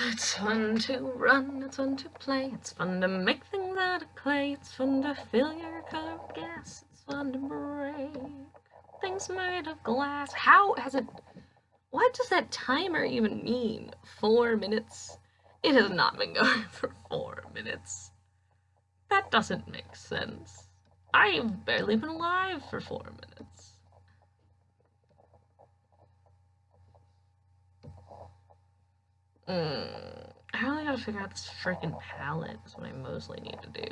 It's fun to run, it's fun to play, it's fun to make things out of clay, it's fun to fill your car with gas, it's fun to break things made of glass. How has it... What does that timer even mean? 4 minutes? It has not been going for 4 minutes. That doesn't make sense. I've barely been alive for 4 minutes. I really gotta figure out this freaking palette is what I mostly need to do.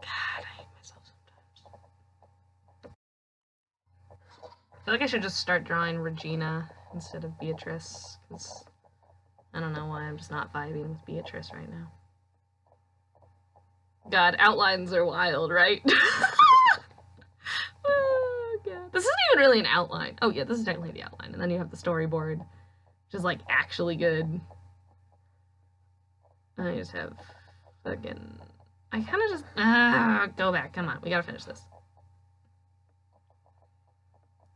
God, I hate myself sometimes. I feel like I should just start drawing Regina instead of Beatrice, because I don't know why I'm just not vibing with Beatrice right now. God, outlines are wild, right? Oh, God. This isn't even really an outline. Oh, yeah, this is technically the outline. And then you have the storyboard, which is, like, actually good. I just have fucking... I kind of just... go back. Come on. We gotta finish this.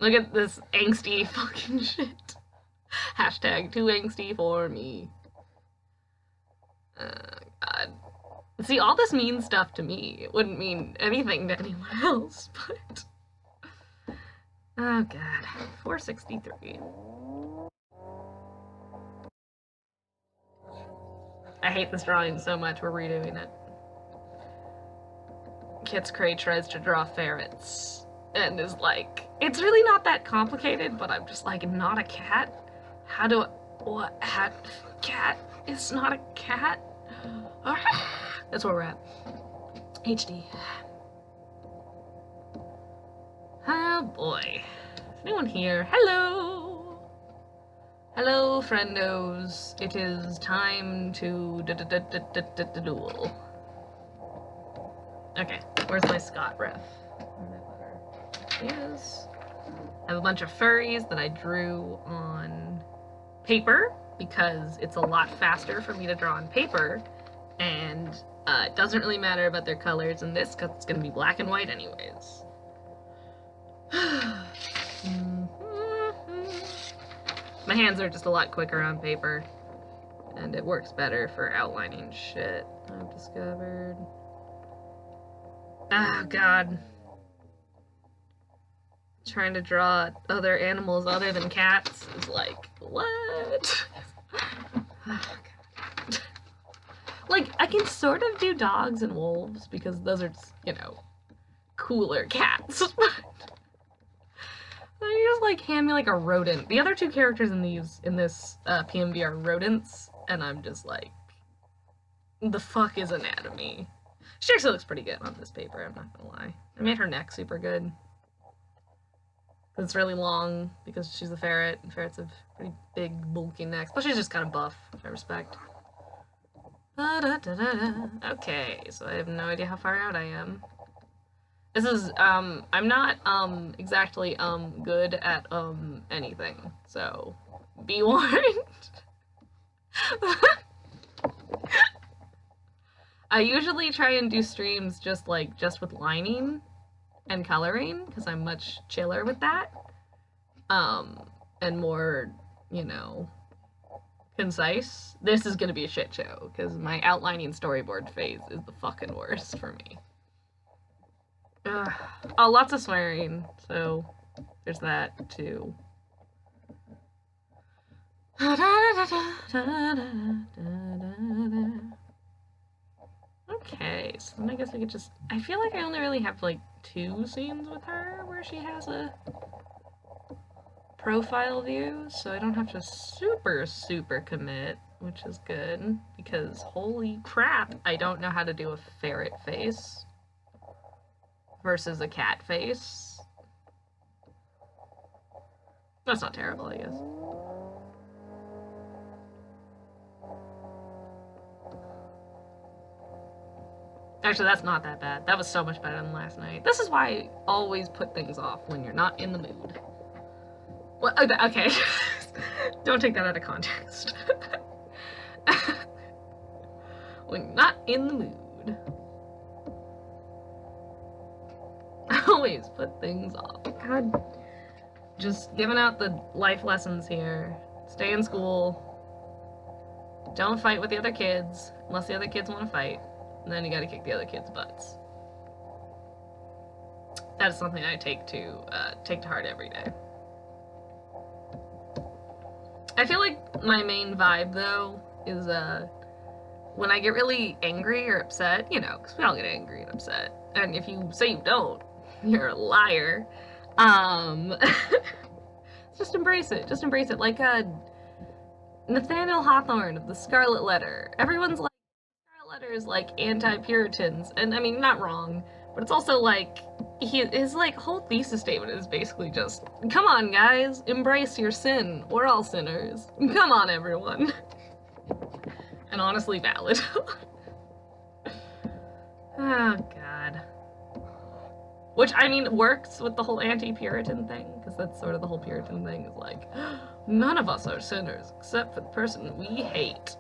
Look at this angsty fucking shit. Hashtag too angsty for me. God. See, all this means stuff to me. It wouldn't mean anything to anyone else, but... Oh, God. 463. I hate this drawing so much, we're redoing it. Kit's Cray tries to draw ferrets and is like, it's really not that complicated, but I'm just like, not a cat? How do I... What? Cat? It's not a cat? That's where we're at. HD. Oh boy. Is anyone here? Hello! Hello, friendos. It is time to duel. Okay, where's my Scott ref? Yes. I have a bunch of furries that I drew on paper because it's a lot faster for me to draw on paper, and it doesn't really matter about their colors in this because it's going to be black and white anyways. My hands are just a lot quicker on paper, and it works better for outlining shit, I've discovered. Oh, God. Trying to draw other animals other than cats is like, what? Oh, God. Like, I can sort of do dogs and wolves because those are just, you know, cooler cats. You just like hand me like a rodent. The other two characters in this PMD are rodents, and I'm just like, the fuck is anatomy? She actually looks pretty good on this paper, I'm not gonna lie. I made her neck super good. It's really long because she's a ferret, and ferrets have pretty big, bulky necks. But she's just kind of buff, which I respect. Okay, so I have no idea how far out I am. This is, I'm not, exactly, good at, anything, so be warned. I usually try and do streams just with lining and coloring, because I'm much chiller with that, and more, you know, concise. This is gonna be a shit show, because my outlining storyboard phase is the fucking worst for me. Oh, lots of swearing, so there's that, too. Okay, so then I guess I could just... I feel like I only really have, like, 2 scenes with her where she has a profile view, so I don't have to super commit, which is good, because holy crap, I don't know how to do a ferret face versus a cat face. That's not terrible, I guess. Actually, that's not that bad. That was so much better than last night. This is why I always put things off when you're not in the mood. What? Okay. Don't take that out of context. When you're not in the mood. I always put things off. God Just giving out the life lessons here. Stay in school. Don't fight with the other kids, unless the other kids want to fight. And then you gotta kick the other kids' butts. That is something I take to heart every day. I feel like my main vibe, though, is when I get really angry or upset, you know, because we all get angry and upset. And if you say you don't, you're a liar. Just embrace it. Just embrace it. Like Nathaniel Hawthorne of the Scarlet Letter. Everyone's like, Scarlet Letter is like anti-Puritans. And I mean, not wrong, but it's also like, his like whole thesis statement is basically just, come on guys, embrace your sin. We're all sinners. Come on everyone. And honestly valid. Oh god. Which, I mean, works with the whole anti-Puritan thing, because that's sort of the whole Puritan thing, is like, none of us are sinners, except for the person we hate.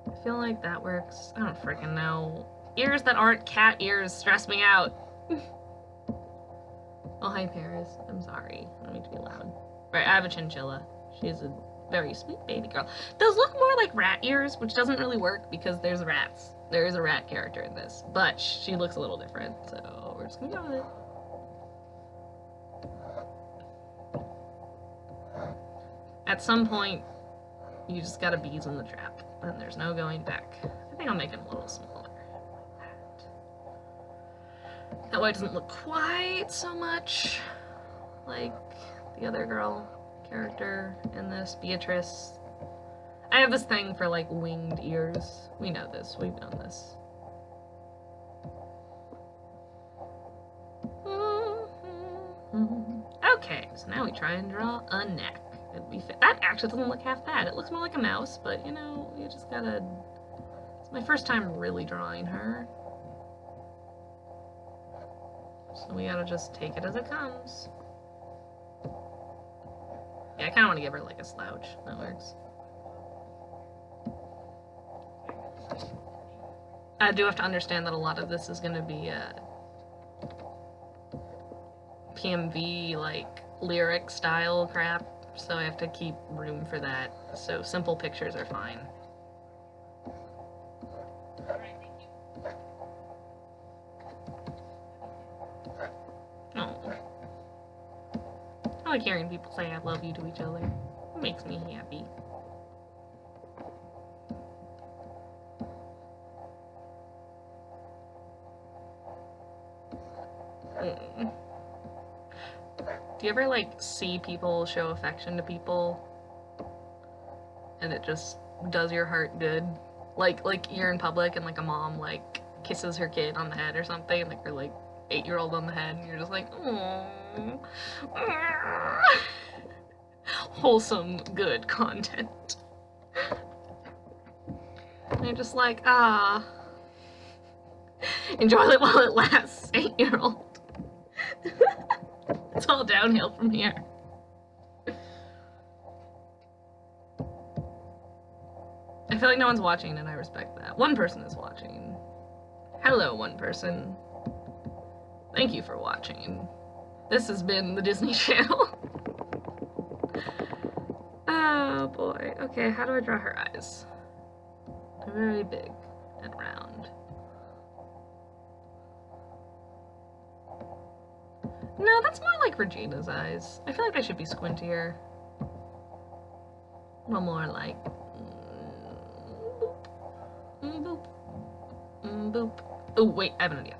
I feel like that works. I don't freaking know. Ears that aren't cat ears stress me out. Oh, hi, Paris. I'm sorry. I don't mean to be loud. Right, I have a chinchilla. She's a very sweet baby girl. Those look more like rat ears, which doesn't really work because there's rats. There is a rat character in this, but she looks a little different, so we're just gonna go with it. At some point, you just gotta bees in the trap, and there's no going back. I think I'll make it a little smaller. That way it doesn't look quite so much like the other girl character in this, Beatrice. I have this thing for like winged ears. We know this, we've done this. Okay, so now we try and draw a neck. That actually doesn't look half bad. It looks more like a mouse, but you know, you just gotta... It's my first time really drawing her. So we gotta just take it as it comes. Yeah, I kinda wanna give her like a slouch. That works. I do have to understand that a lot of this is gonna be PMV, like, lyric style crap, so I have to keep room for that. So simple pictures are fine. Oh. I like hearing people say I love you to each other. It makes me happy. Do you ever, like, see people show affection to people and it just does your heart good? Like you're in public and, like, a mom, like, kisses her kid on the head or something, like, her, like, 8-year-old on the head, and you're just like, aww. Wholesome, good content. And you're just like, ah. Enjoy it while it lasts, 8-year-old. It's all downhill from here. I feel like no one's watching, and I respect that. One person is watching. Hello, one person. Thank you for watching. This has been the Disney Channel. Oh boy. Okay, how do I draw her eyes? They're very big and round. No, that's more like Regina's eyes. I feel like they should be squintier. A little more like... boop. Boop. Oh, wait, I have an idea.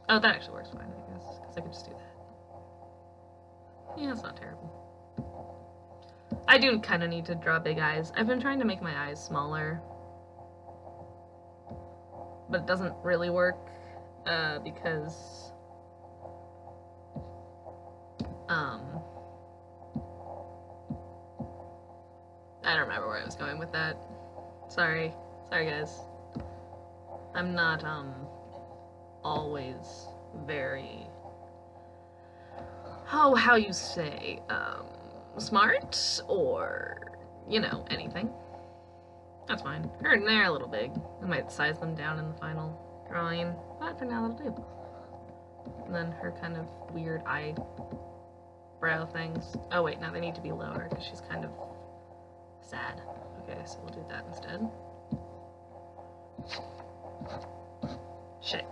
Oh, that actually works fine, I guess, because I could just do that. Yeah, it's not terrible. I do kind of need to draw big eyes. I've been trying to make my eyes smaller, but it doesn't really work, because... I don't remember where I was going with that. Sorry. Sorry, guys. I'm not, always very... Oh, how you say, smart, or, you know, anything. That's fine. Her and they're a little big. I might size them down in the final drawing, but for now that'll do. And then her kind of weird eye brow things. Oh wait, no, they need to be lower because she's kind of sad. Okay, so we'll do that instead. Shit.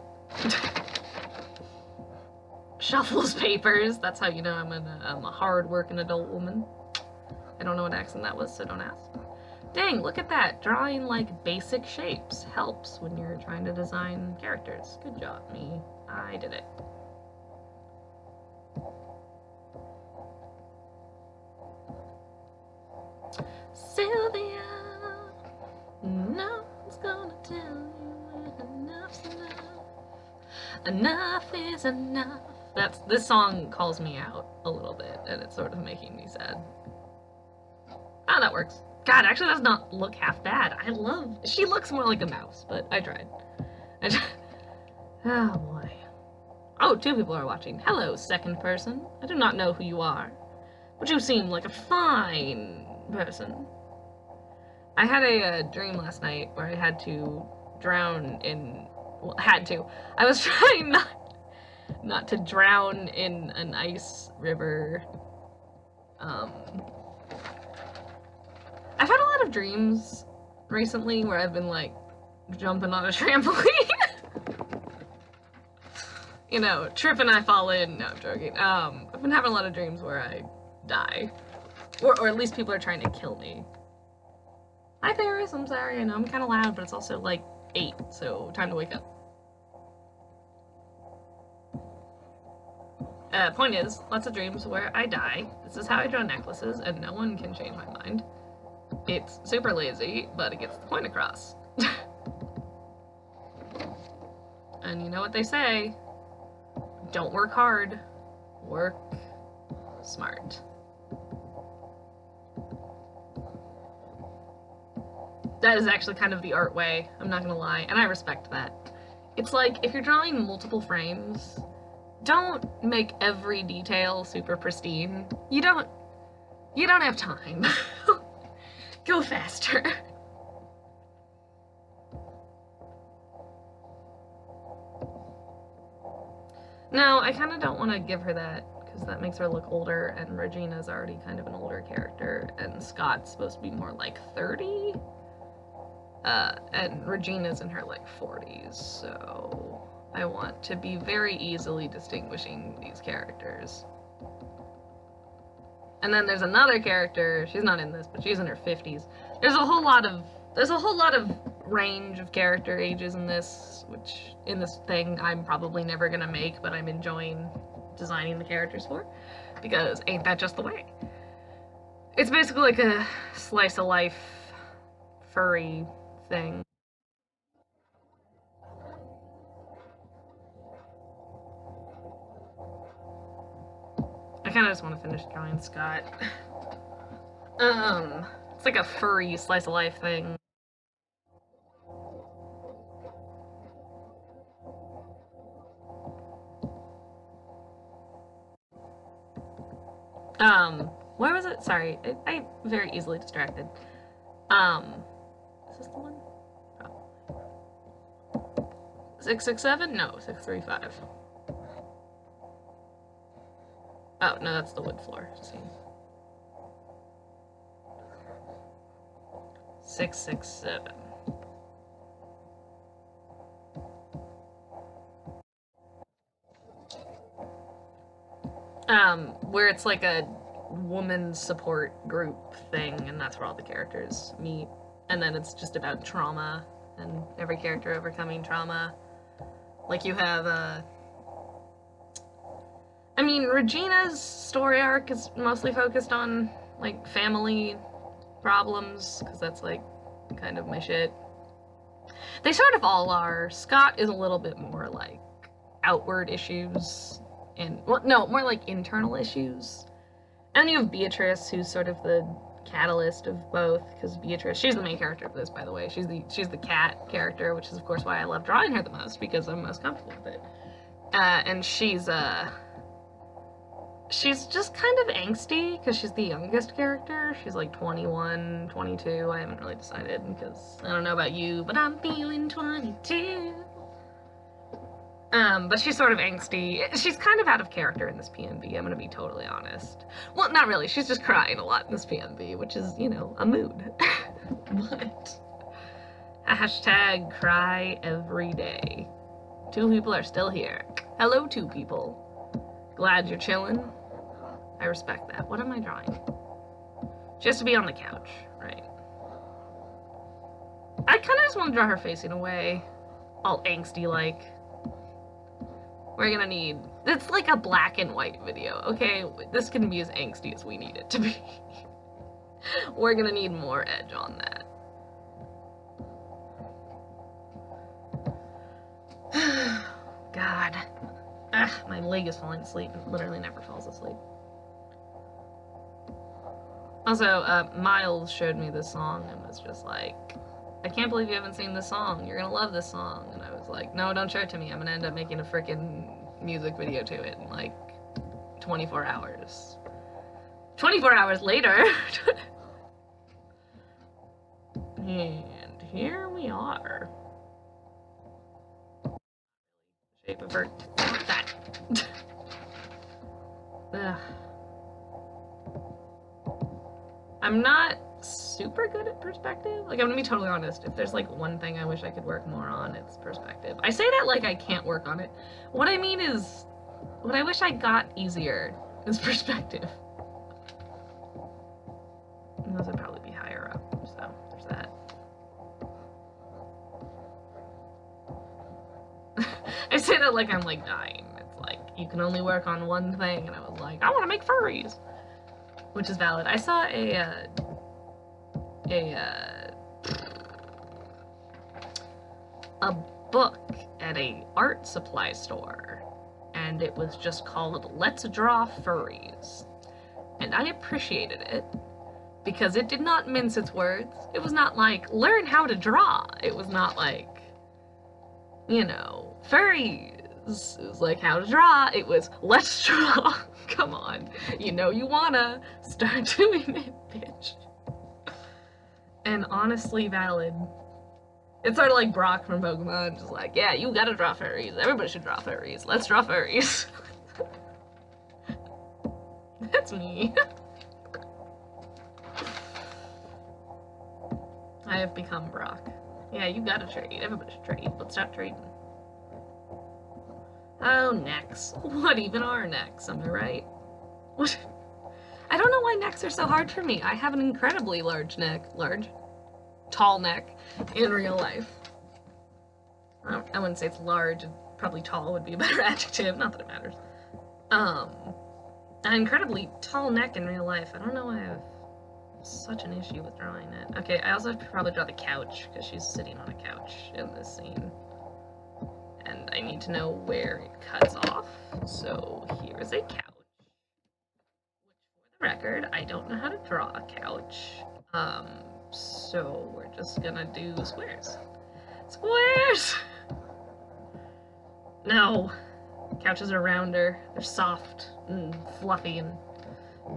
Shuffles papers. That's how you know I'm a hard-working adult woman. I don't know what accent that was, so don't ask. Dang, look at that. Drawing, like, basic shapes helps when you're trying to design characters. Good job, me. I did it. Sylvia, no one's gonna tell you enough's enough. Enough is enough. This song calls me out a little bit, and it's sort of making me sad. Oh, that works. God, actually does not look half bad. She looks more like a mouse, but I tried. Oh boy. Oh, 2 people are watching. Hello, second person. I do not know who you are, but you seem like a fine person. I had a dream last night where I had to drown in, well, I was trying not to drown in an ice river. I've had a lot of dreams recently where I've been, like, jumping on a trampoline. You know, trip and I fall in. No, I'm joking. I've been having a lot of dreams where I die. Or at least people are trying to kill me. Hi, Paris. I'm sorry. I know I'm kind of loud, but it's also, like, 8, so time to wake up. Point is, lots of dreams where I die. This is how I draw necklaces, and no one can change my mind. It's super lazy, but it gets the point across. And you know what they say? Don't work hard. Work smart. That is actually kind of the art way, I'm not gonna lie, and I respect that. It's like, if you're drawing multiple frames, don't make every detail super pristine. You don't have time. Go faster. No, I kind of don't want to give her that, because that makes her look older, and Regina's already kind of an older character, and Scott's supposed to be more like 30? And Regina's in her, like, 40s, so I want to be very easily distinguishing these characters. And then there's another character, she's not in this, but she's in her 50s. There's a whole lot of range of character ages in this, which, in this thing, I'm probably never gonna make, but I'm enjoying designing the characters for, because ain't that just the way? It's basically like a slice of life, furry thing. I kinda just want to finish drawing Scott. It's like a furry slice of life thing. Where was it? Sorry, I'm very easily distracted. Is this the one? Probably. 667? No, 635. Oh, no, that's the wood floor. See. 667. Where it's like a woman support group thing, and that's where all the characters meet. And then it's just about trauma, and every character overcoming trauma. Like, you have, I mean, Regina's story arc is mostly focused on, like, family problems, because that's, like, kind of my shit. They sort of all are. Scott is a little bit more, like, outward issues, and, well, no, more like internal issues. And then you have Beatrice, who's sort of the catalyst of both, because Beatrice, she's the main character of this, by the way. She's the cat character, which is, of course, why I love drawing her the most, because I'm most comfortable with it. And she's just kind of angsty, because she's the youngest character. She's like 21, 22, I haven't really decided, because I don't know about you, but I'm feeling 22. But she's sort of angsty. She's kind of out of character in this PNB, I'm gonna be totally honest. Well, not really. She's just crying a lot in this PNB, which is, you know, a mood. But hashtag cry every day. 2 people are still here. Hello, 2 people. Glad you're chilling. I respect that. What am I drawing? She has to be on the couch, right? I kind of just want to draw her facing away, all angsty-like. We're gonna need... It's like a black and white video, okay? This can be as angsty as we need it to be. We're gonna need more edge on that. God. Ugh, my leg is falling asleep. It literally never falls asleep. Also, Miles showed me this song and was just like, I can't believe you haven't seen this song. You're gonna love this song. And I was like, no, don't show it to me. I'm gonna end up making a freaking music video to it in like 24 hours. 24 hours later. And here we are. Shape of her. That. Ugh. I'm not super good at perspective. Like, I'm gonna be totally honest. If there's like one thing I wish I could work more on, it's perspective. I say that like I can't work on it. What I mean is, what I wish I got easier is perspective. And those would probably be higher up, so there's that. I say that like I'm like dying. It's like, you can only work on one thing, and I was like, I want to make furries, which is valid. I saw a book at a art supply store, and it was just called Let's Draw Furries, and I appreciated it because it did not mince its words. It was not like, learn how to draw. It was not like, you know, furries. It was like, how to draw. It was, let's draw. Come on. You know you wanna. Start doing it, bitch. And honestly valid. It's sort of like Brock from Pokemon, just like, yeah, you gotta draw furries. Everybody should draw furries. Let's draw furries. That's me. I have become Brock. Yeah, you gotta trade. Everybody should trade. Let's start trading. Oh, necks. What even are necks? Am I right? What? I don't know why necks are so hard for me. I have an incredibly large neck. Tall neck in real life. I wouldn't say it's large. Probably tall would be a better adjective. Not that it matters. An incredibly tall neck in real life. I don't know why I have such an issue with drawing it. Okay, I also have to probably draw the couch, because she's sitting on a couch in this scene. And I need to know where it cuts off. So here is a couch. Which, for the record, I don't know how to draw a couch. So we're just gonna do squares. Squares! No. Couches are rounder. They're soft and fluffy and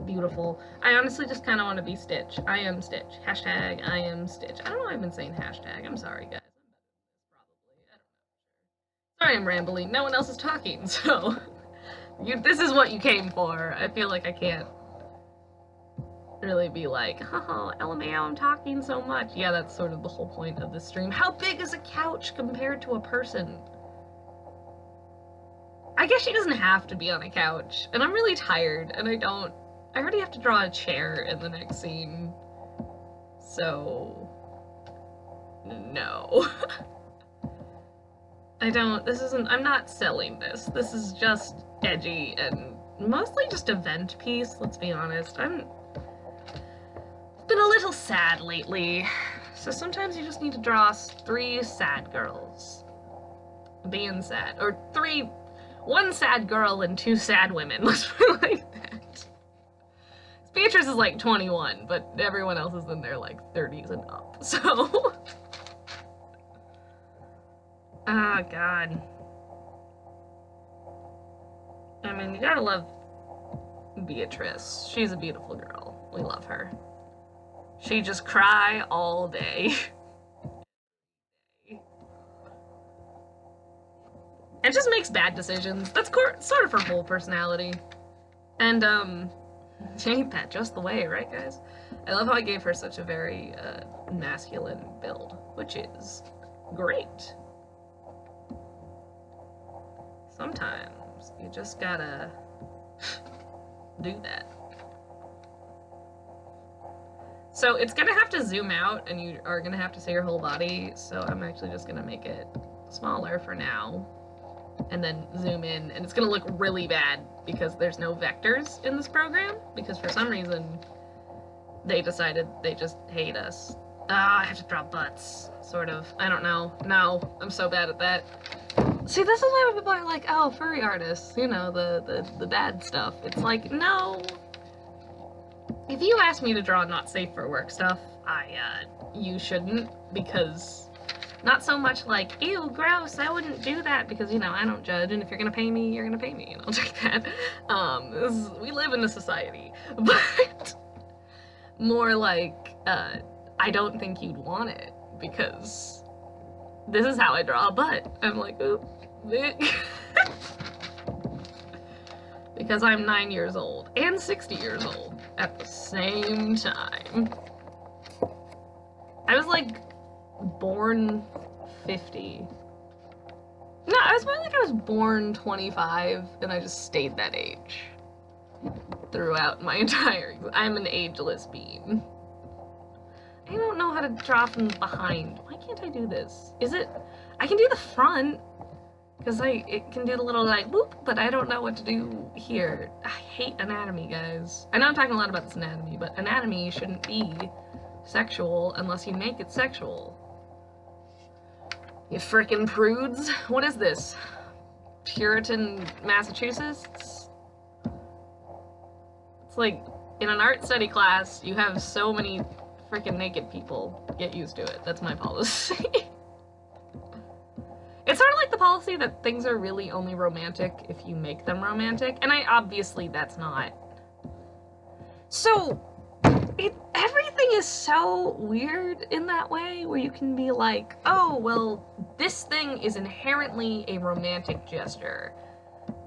beautiful. I honestly just kind of want to be Stitch. I am Stitch. Hashtag I am Stitch. I don't know why I've been saying hashtag. I'm sorry, guys. Sorry I'm rambling. No one else is talking, so this is what you came for. I feel like I can't really be like, oh, LMAO, I'm talking so much. Yeah, that's sort of the whole point of this stream. How big is a couch compared to a person? I guess she doesn't have to be on a couch, and I'm really tired, and I already have to draw a chair in the next scene, so no. I'm not selling this. This is just edgy and mostly just event piece, let's be honest. I've been a little sad lately, so sometimes you just need to draw 3 sad girls being sad, or 1 sad girl and 2 sad women, let's put it like that. Beatrice is like 21, but everyone else is in their like 30s and up, so. Oh, God. I mean, you gotta love Beatrice. She's a beautiful girl. We love her. She just cry all day. and just makes bad decisions. That's sort of her whole personality. And, ain't that just the way, right, guys? I love how I gave her such a very, masculine build, which is great. Sometimes you just gotta do that. So it's gonna have to zoom out, and you are gonna have to see your whole body, so I'm actually just gonna make it smaller for now, and then zoom in, and it's gonna look really bad because there's no vectors in this program, because for some reason they decided they just hate us. I have to draw butts, sort of. I don't know. No, I'm so bad at that. See, this is why people are like, oh, furry artists, you know, the bad stuff. It's like, no. If you ask me to draw not safe for work stuff, you shouldn't, because not so much like, ew, gross, I wouldn't do that, because, you know, I don't judge, and if you're gonna pay me, you're gonna pay me, and I'll take that. We live in a society, but more like, I don't think you'd want it, because this is how I draw a butt. I'm like, ooh, because I'm 9 years old and 60 years old at the same time. I was like born 50. No, I was more like I was born 25 and I just stayed that age throughout my entire. I'm an ageless being. I don't know how to draw from behind. Why can't I do this? Is it? I can do the front, because it can do the little like boop, but I don't know what to do here. I hate anatomy, guys. I know I'm talking a lot about this anatomy, but anatomy shouldn't be sexual unless you make it sexual. You frickin' prudes. What is this? Puritan, Massachusetts? It's like, in an art study class, you have so many freaking naked people. Get used to it. That's my policy. It's sort of like the policy that things are really only romantic if you make them romantic, and obviously that's not. So, everything is so weird in that way, where you can be like, oh, well, this thing is inherently a romantic gesture.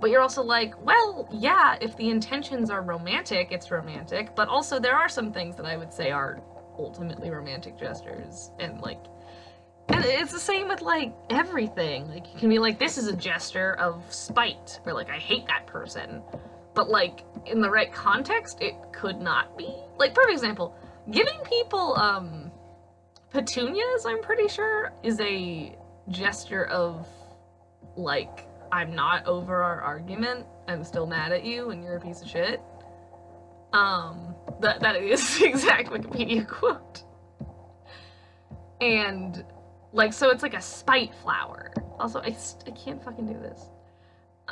But you're also like, well, yeah, if the intentions are romantic, it's romantic, but also there are some things that I would say are ultimately romantic gestures, and like, and it's the same with like everything. Like, you can be like, this is a gesture of spite, or like, I hate that person, but like in the right context it could not be. Like, for example, giving people petunias, I'm pretty sure, is a gesture of like, I'm not over our argument, I'm still mad at you and you're a piece of shit. That is the exact Wikipedia quote. And, like, so it's like a spite flower. Also, I can't fucking do this.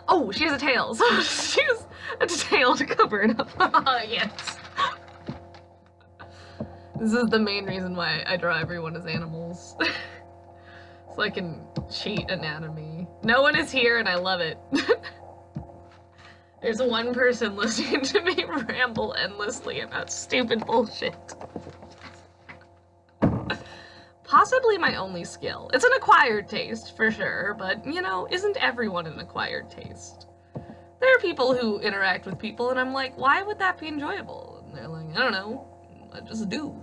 Oh, she has a tail, so she has a tail to cover it up. Yes. This is the main reason why I draw everyone as animals. So I can cheat anatomy. No one is here and I love it. There's one person listening to me ramble endlessly about stupid bullshit. Possibly my only skill. It's an acquired taste, for sure, but, you know, isn't everyone an acquired taste? There are people who interact with people, and I'm like, why would that be enjoyable? And they're like, I don't know, I just do.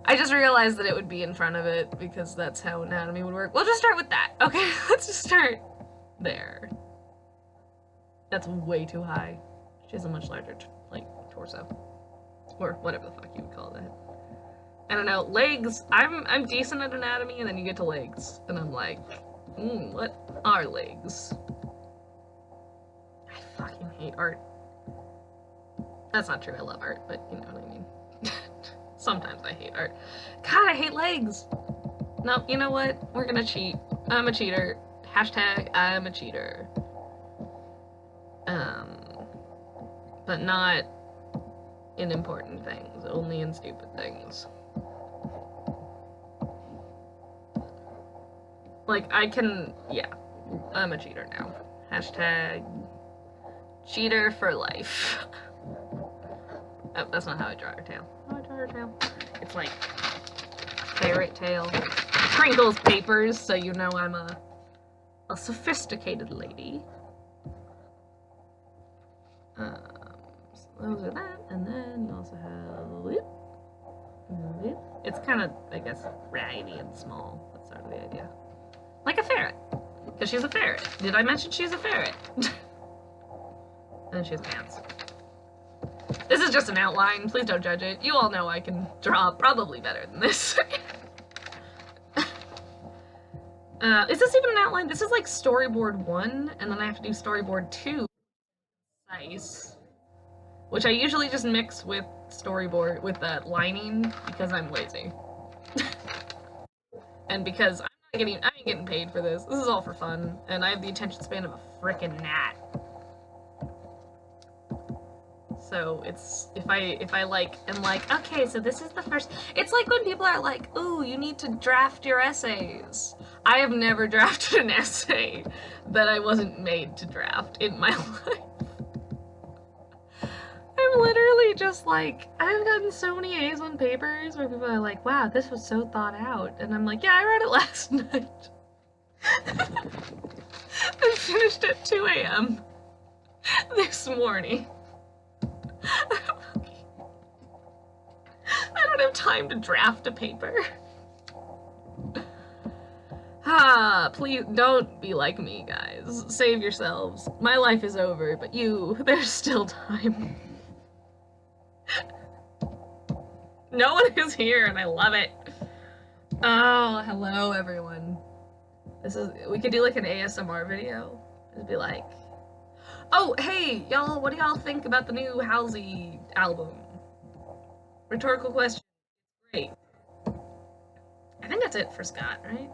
I just realized that it would be in front of it, because that's how anatomy would work. We'll just start with that, okay? Let's just start there. That's way too high. She has a much larger, like, torso. Or whatever the fuck you would call that. I don't know, legs, I'm decent at anatomy, and then you get to legs, and I'm like, what are legs? I fucking hate art. That's not true, I love art, but you know what I mean. Sometimes I hate art. God, I hate legs! No, you know what? We're gonna cheat. I'm a cheater. Hashtag I'm a cheater. But not in important things, only in stupid things. Like, I can, yeah, I'm a cheater now. Hashtag cheater for life. Oh, that's not how I draw her tail. How do I draw her tail? It's like Ferret tail. Crinkles papers, so you know I'm a sophisticated lady. So those are that, and then you also have it's kind of, I guess, raggedy and small. That's sort of the idea. Like a ferret, because she's a ferret. Did I mention she's a ferret? And she has pants. This is just an outline. Please don't judge it. You all know I can draw probably better than this. Is this even an outline? This is like storyboard 1, and then I have to do storyboard 2. Nice. Which I usually just mix with storyboard, with that lining, because I'm lazy. And because I ain't getting paid for this. This is all for fun, and I have the attention span of a frickin' gnat. So it's, if I like, am like, okay, so this is the first, it's like when people are like, ooh, you need to draft your essays. I have never drafted an essay that I wasn't made to draft in my life. I'm literally just like, I've gotten so many A's on papers where people are like, wow, this was so thought out. And I'm like, yeah, I wrote it last night. I finished at 2 a.m. this morning. I don't have time to draft a paper. Please don't be like me, guys. Save yourselves. My life is over, but there's still time. No one is here, and I love it. Oh, hello, everyone. We could do like an ASMR video. It'd be like, oh, hey, y'all, what do y'all think about the new Halsey album? Rhetorical question. Great. I think that's it for Scott, right?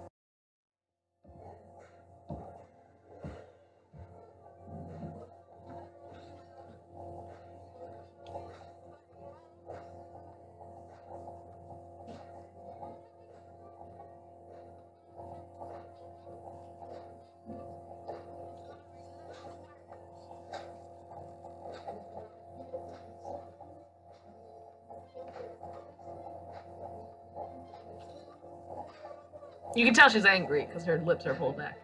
You can tell she's angry because her lips are pulled back.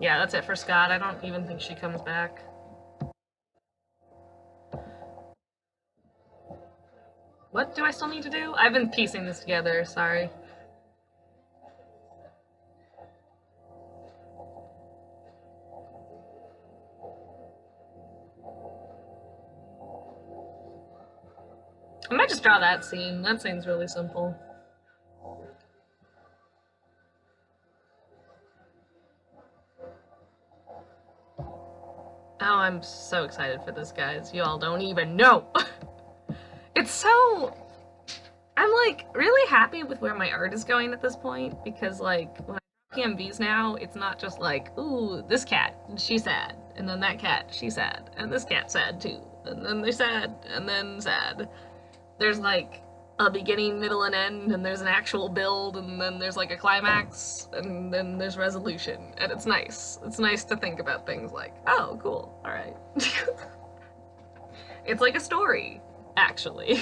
Yeah, that's it for Scott. I don't even think she comes back. What do I still need to do? I've been piecing this together, sorry. I might just draw that scene. That scene's really simple. Oh, I'm so excited for this, guys. You all don't even know. It's so... I'm, like, really happy with where my art is going at this point, because, like, when I draw PMVs now, it's not just like, ooh, this cat, she's sad, and then that cat, she's sad, and this cat's sad, too, and then they're sad, and then sad. There's, like, a beginning, middle, and end, and there's an actual build, and then there's, like, a climax, and then there's resolution, and it's nice. It's nice to think about things like, oh, cool, alright. It's like a story, actually.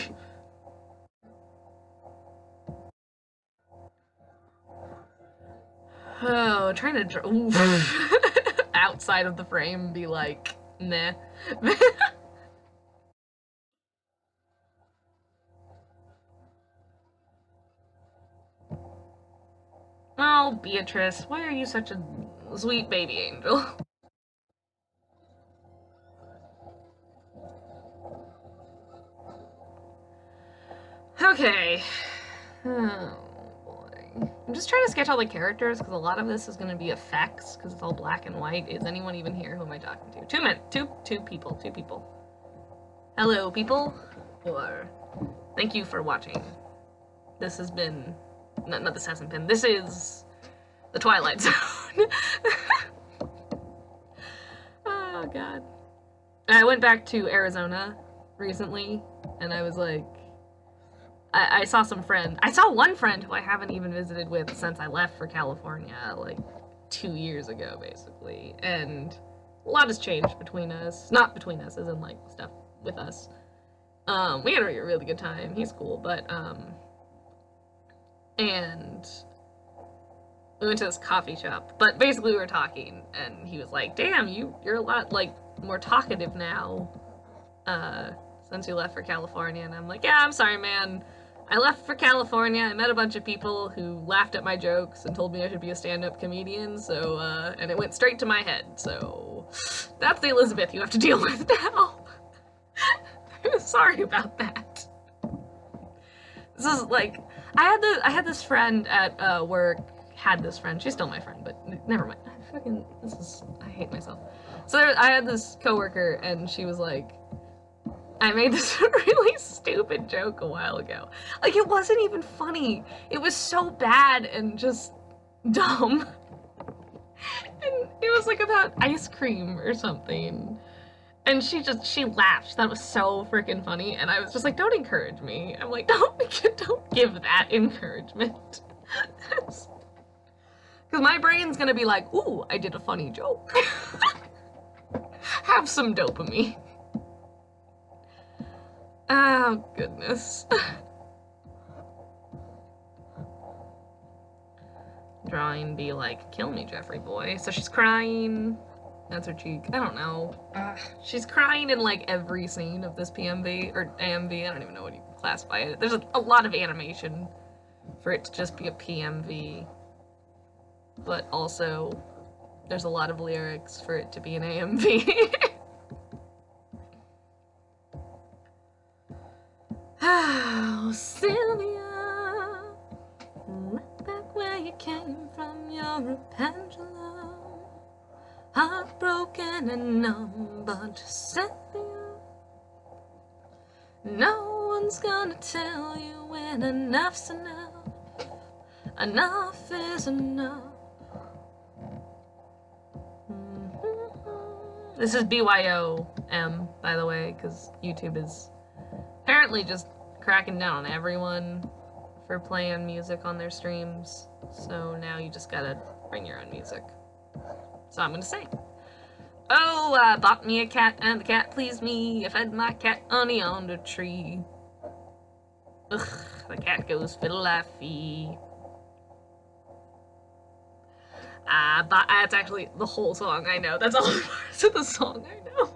Oh, trying to draw outside of the frame, be like, meh. Oh, Beatrice, why are you such a sweet baby angel? Okay. Oh, boy. I'm just trying to sketch all the characters, because a lot of this is going to be effects, because it's all black and white. Is anyone even here? Who am I talking to? 2 minutes. Two people. Hello, people. Or, thank you for watching. This has been... No, this hasn't been. This is the Twilight Zone. Oh, God. I went back to Arizona recently, and I was like... I saw some friend. I saw one friend who I haven't even visited with since I left for California, like 2 years ago, basically. And A lot has changed between us. Not between us, as in, like, stuff with us. We had a really good time. He's cool, but, and we went to this coffee shop. But basically we were talking, and he was like, damn, you're a lot, like, more talkative now, since you left for California. And I'm like, yeah, I'm sorry, man. I left for California, I met a bunch of people who laughed at my jokes and told me I should be a stand-up comedian, so, and it went straight to my head, so that's the Elizabeth you have to deal with now. Sorry about that. This is like, I had this friend at work, she's still my friend, but never mind. I hate myself. So I had this coworker, and she was like, I made this really stupid joke a while ago. Like, it wasn't even funny. It was so bad and just dumb. And it was like about ice cream or something. And she laughed. She thought it was so freaking funny. And I was just like, don't encourage me. I'm like, don't give that encouragement. Because my brain's gonna be like, ooh, I did a funny joke. Have some dopamine. Oh, goodness. Drawing be like, kill me, Jeffrey boy. So she's crying. That's her cheek. I don't know. She's crying in, like, every scene of this PMV, or AMV, I don't even know what you classify it. There's a lot of animation for it to just be a PMV. But also, there's a lot of lyrics for it to be an AMV. Oh, Sylvia, right back where you came from, you're a pendulum, heartbroken and numb, but Sylvia, no one's gonna tell you when enough's enough, enough is enough. This is BYOM, by the way, because YouTube is apparently just cracking down on everyone for playing music on their streams, so now you just gotta bring your own music. So I'm gonna say, oh, I bought me a cat and the cat pleased me. I fed my cat honey on the tree. Ugh, the cat goes fiddle-laffy. That's actually the whole song I know. That's all the parts of the song I know.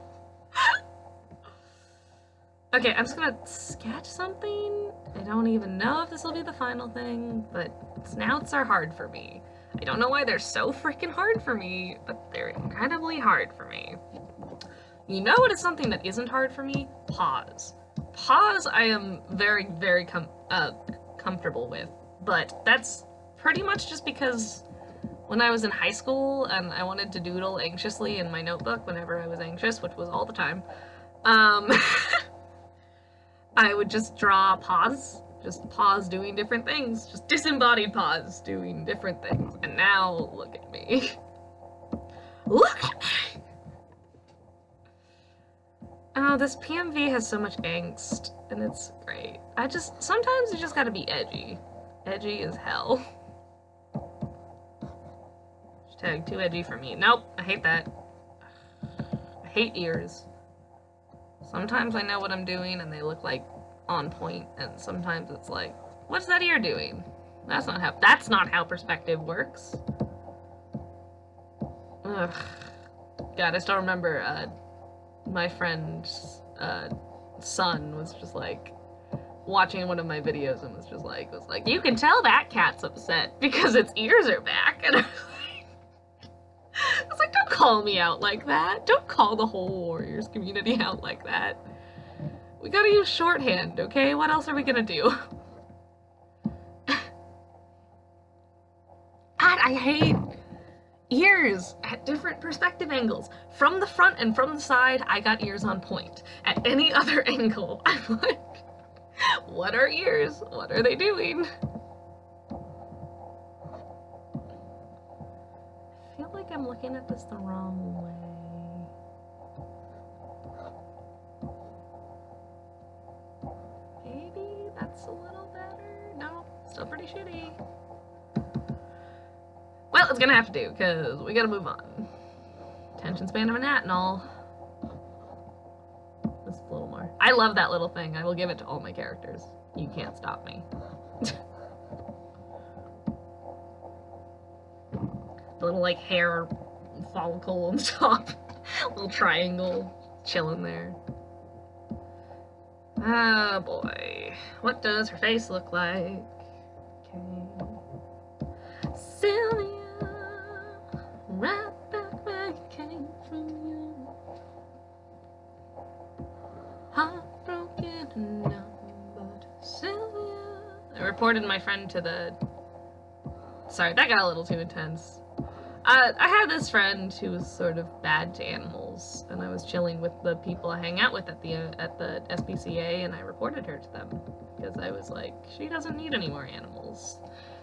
Okay, I'm just gonna sketch something. I don't even know if this will be the final thing, but snouts are hard for me. I don't know why they're so freaking hard for me, but they're incredibly hard for me. You know what is something that isn't hard for me? Pause. Pause I am very, very comfortable with, but that's pretty much just because when I was in high school and I wanted to doodle anxiously in my notebook whenever I was anxious, which was all the time, I would just draw pause. Just pause doing different things. Just disembodied pause doing different things. And now, look at me. Look at me! Oh, this PMV has so much angst, and it's great. Sometimes you just gotta be edgy. Edgy as hell. Hashtag too edgy for me. Nope, I hate that. I hate ears. Sometimes I know what I'm doing and they look like on point, and sometimes it's like, what's that ear doing? That's not how perspective works. Ugh. God, I still remember my friend's son was just like watching one of my videos and was like, you can tell that cat's upset because its ears are back. And I was like, don't call me out like that. Don't call the whole Warriors community out like that. We gotta use shorthand, okay? What else are we gonna do? God, I hate ears at different perspective angles. From the front and from the side, I got ears on point. At any other angle, I'm like, what are ears? What are they doing? I feel like I'm looking at this the wrong way. Maybe that's a little better? No, still pretty shitty. Well, it's gonna have to do, because we gotta move on. Attention span of a gnat and all. Just a little more. I love that little thing. I will give it to all my characters. You can't stop me. The little, like, hair follicle on the top. Little triangle chilling there. Oh boy. What does her face look like? Okay. Sylvia, right back where you came from, you. Heartbroken enough, but Sylvia. I reported my friend to the... Sorry, that got a little too intense. I had this friend who was sort of bad to animals, and I was chilling with the people I hang out with at the SPCA, and I reported her to them because I was like, she doesn't need any more animals.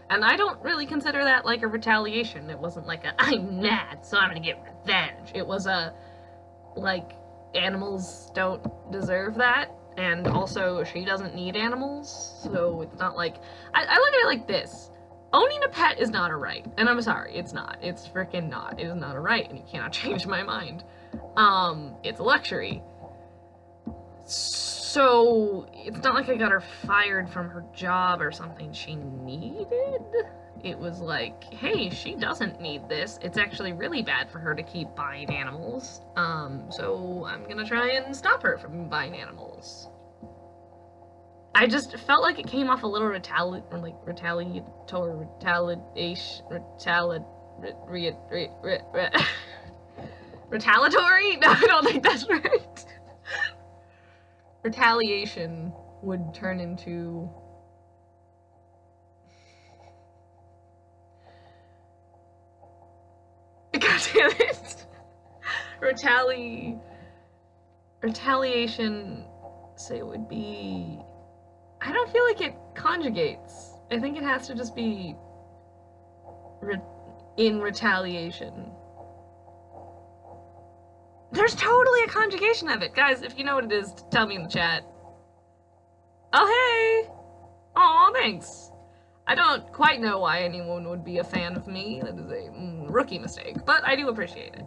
And I don't really consider that like a retaliation. It wasn't like a, I'm mad, so I'm gonna get revenge. It was a, like, animals don't deserve that, and also she doesn't need animals, so it's not like, I look at it like this. Owning a pet is not a right, and I'm sorry, it's not. It's freaking not. It is not a right, and you cannot change my mind. It's a luxury. So, it's not like I got her fired from her job or something she needed. It was like, hey, she doesn't need this. It's actually really bad for her to keep buying animals. So I'm gonna try and stop her from buying animals. I just felt like it came off a little retaliatory. No, I don't think that's right. Retaliation would turn into... God damn it. Retaliation, say it would be... I don't feel like it conjugates. I think it has to just be in retaliation. There's totally a conjugation of it. Guys, if you know what it is, tell me in the chat. Oh, hey! Aw, thanks. I don't quite know why anyone would be a fan of me. That is a rookie mistake, but I do appreciate it.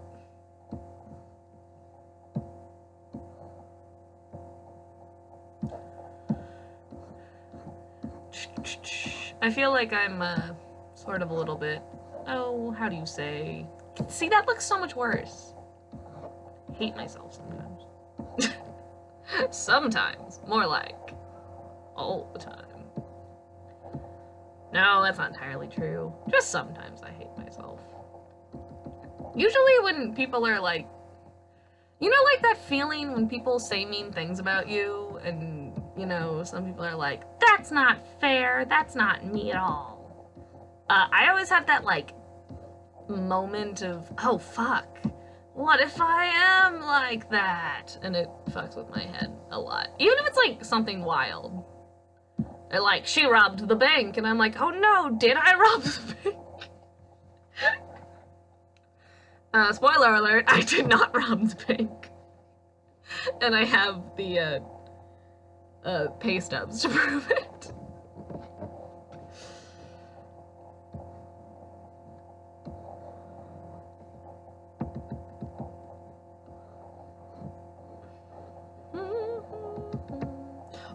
I feel like I'm, sort of a little bit, oh, how do you say? See, that looks so much worse. I hate myself sometimes. Sometimes. More like, all the time. No, that's not entirely true. Just sometimes I hate myself. Usually when people are like, you know, like that feeling when people say mean things about you, and, you know, some people are like, that's not fair, that's not me at all. I always have that, like, moment of, oh, fuck. What if I am like that? And it fucks with my head a lot. Even if it's, like, something wild. They're like, she robbed the bank, and I'm like, oh no, did I rob the bank? Spoiler alert, I did not rob the bank. And I have the, pay stubs to prove it.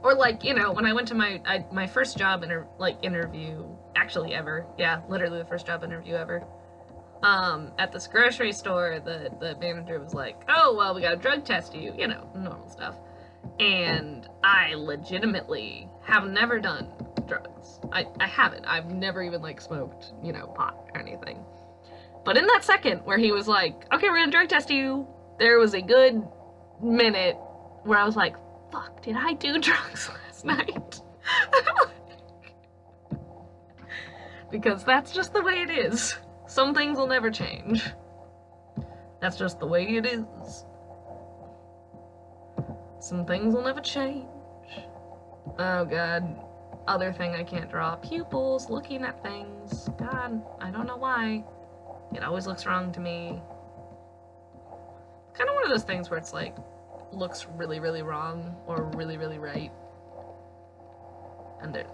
Or like, you know, when I went to my first job interview, actually ever, yeah, literally the first job interview ever, at this grocery store, the manager was like, oh, well, we gotta drug test you, you know, normal stuff. And I legitimately have never done drugs. I haven't. I've never even, like, smoked, you know, pot or anything. But in that second where he was like, okay, we're gonna drug test you, there was a good minute where I was like, fuck, did I do drugs last night? Because that's just the way it is. Some things will never change. That's just the way it is. Some things will never change. Oh god. Other thing I can't draw. Pupils looking at things. God, I don't know why. It always looks wrong to me. Kind of one of those things where it's like, looks really, really wrong, or really, really right. And that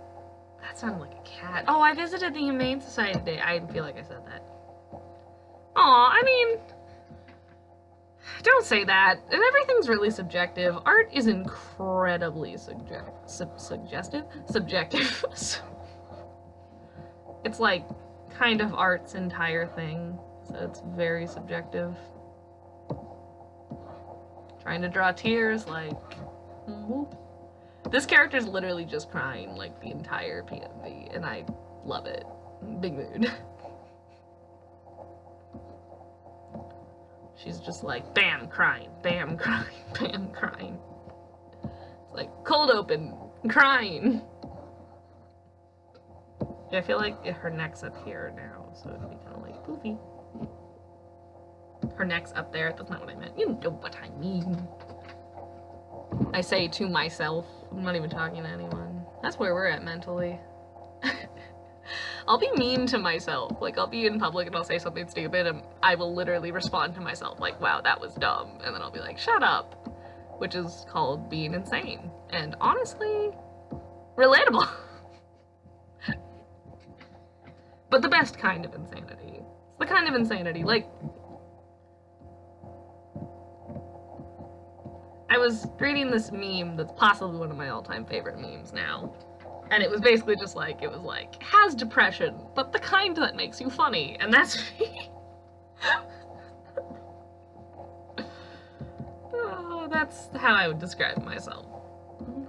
sounded like a cat. Oh, I visited the Humane Society today. I feel like I said that. Aw, I mean, Don't say that. And everything's really subjective. Art is incredibly suggestive? Subjective. It's like kind of art's entire thing. So it's very subjective. Trying to draw tears, like... whoop. This character's literally just crying, like, the entire PMV, and I love it. Big mood. She's just like, bam, crying, bam, crying, bam, crying. It's like, cold open, crying. Yeah, I feel like her neck's up here now, so it'd be kind of like poofy. Her neck's up there, that's not what I meant. You know what I mean. I say to myself, I'm not even talking to anyone. That's where we're at mentally. I'll be mean to myself. Like, I'll be in public and I'll say something stupid and I will literally respond to myself like, wow, that was dumb. And then I'll be like, shut up. Which is called being insane. And honestly, relatable. But the best kind of insanity. It's the kind of insanity, like... I was reading this meme that's possibly one of my all-time favorite memes now. And it was basically just like, it was like, has depression, but the kind that makes you funny. And that's me. Oh, that's how I would describe myself.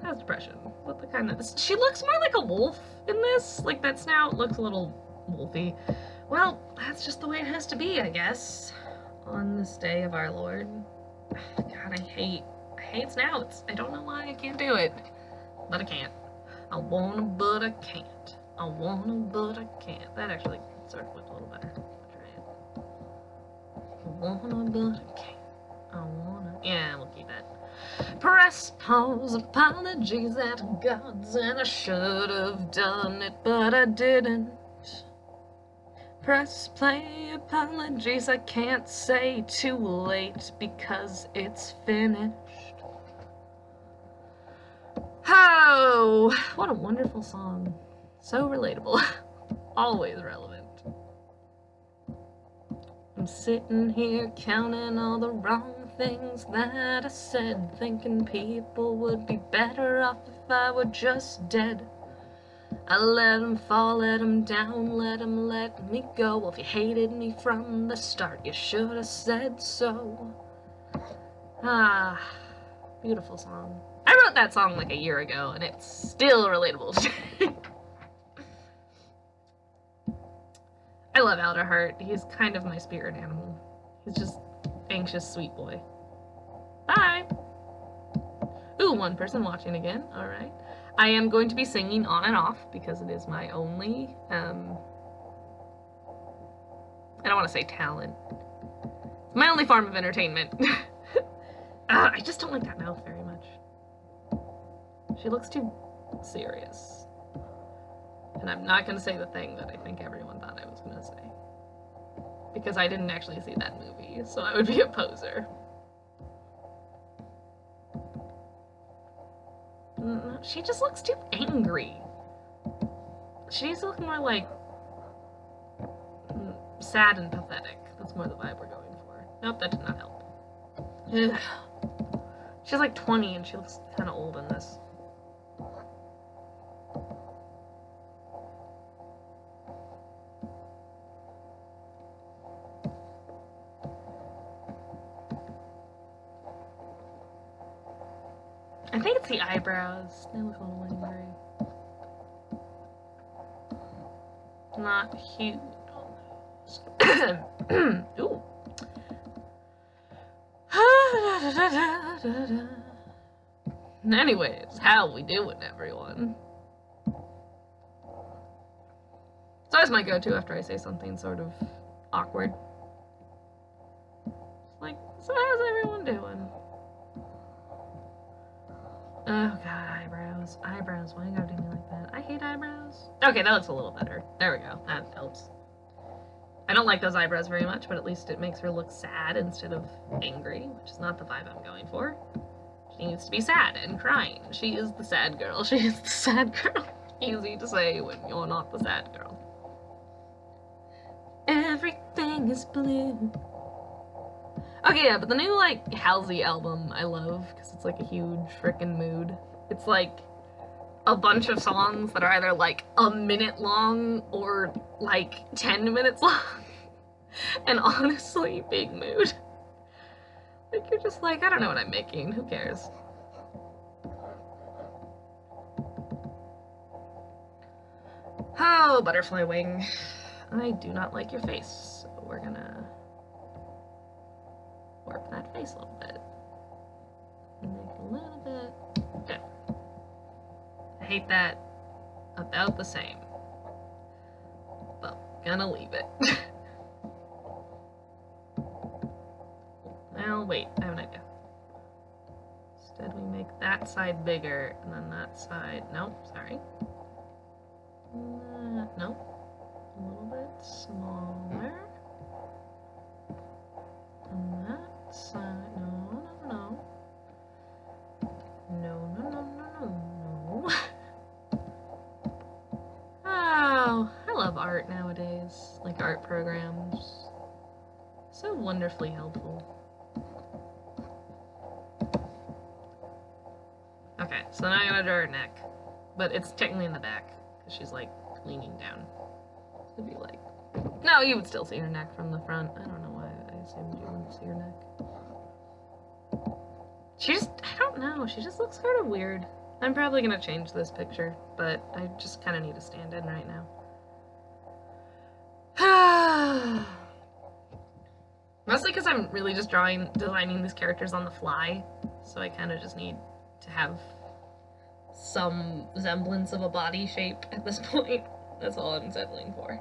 Has depression, but the kind that... She looks more like a wolf in this. Like, that snout looks a little wolfy. Well, that's just the way it has to be, I guess. On this day of our Lord. God, I hate snouts. I don't know why I can't do it. But I can't. I wanna, but I can't. I wanna, but I can't. That actually sort of looked a little better. Try it. I wanna, but I can't. I wanna. Yeah, we'll keep it. Press pause, apologies at God's, and I should have done it, but I didn't. Press play, apologies, I can't say too late because it's finished. Oh, what a wonderful song. So relatable. Always relevant. I'm sitting here counting all the wrong things that I said, thinking people would be better off if I were just dead. I let them fall, let them down, let them let me go. Well, if you hated me from the start, you should have said so. Ah, beautiful song. I wrote that song like a year ago, and it's still relatable. I love Outerheart. He's kind of my spirit animal. He's just anxious, sweet boy. Bye! Ooh, one person watching again. Alright. I am going to be singing on and off because it is my only, I don't want to say talent. It's my only form of entertainment. I just don't like that mouth very much. She looks too serious. And I'm not going to say the thing that I think everyone thought I was going to say. Because I didn't actually see that movie, so I would be a poser. She just looks too angry. She needs to look more like sad and pathetic. That's more the vibe we're going for. Nope, that did not help. Ugh. She's like 20 and she looks kind of old in this. I think it's the eyebrows. They look a little angry. Not huge. Ooh. Anyways, how we doing, everyone? It's always my go-to after I say something sort of awkward. Like, so how's everyone doing? Oh god, eyebrows. Eyebrows, why you gotta do me like that? I hate eyebrows. Okay, that looks a little better. There we go, that helps. I don't like those eyebrows very much, but at least it makes her look sad instead of angry, which is not the vibe I'm going for. She needs to be sad and crying. She is the sad girl. She is the sad girl. Easy to say when you're not the sad girl. Everything is blue. Okay, yeah, but the new, like, Halsey album I love, because it's, like, a huge frickin' mood. It's, like, a bunch of songs that are either, like, a minute long or, like, 10 minutes long. And honestly, big mood. Like, you're just like, I don't know what I'm making, who cares? Oh, butterfly wing. I do not like your face, so we're gonna warp that face a little bit. Make a little bit. Okay. I hate that about the same. But gonna leave it. Well, wait, I have an idea. Instead, we make that side bigger, and then that side. Nope, sorry. Nope. A little bit smaller. And that side. No, no, no. No, no, no, no, no, no. Oh, I love art nowadays. Like art programs. So wonderfully helpful. Okay, so now I'm gonna draw her neck. But it's technically in the back, because she's like leaning down. It'd be like. No, you would still see her neck from the front. I don't know why I assumed you wouldn't see her neck. She just, I don't know, she just looks sort of weird. I'm probably gonna change this picture, but I just kind of need a stand-in right now. Mostly because I'm really just designing these characters on the fly, so I kind of just need to have some semblance of a body shape at this point. That's all I'm settling for.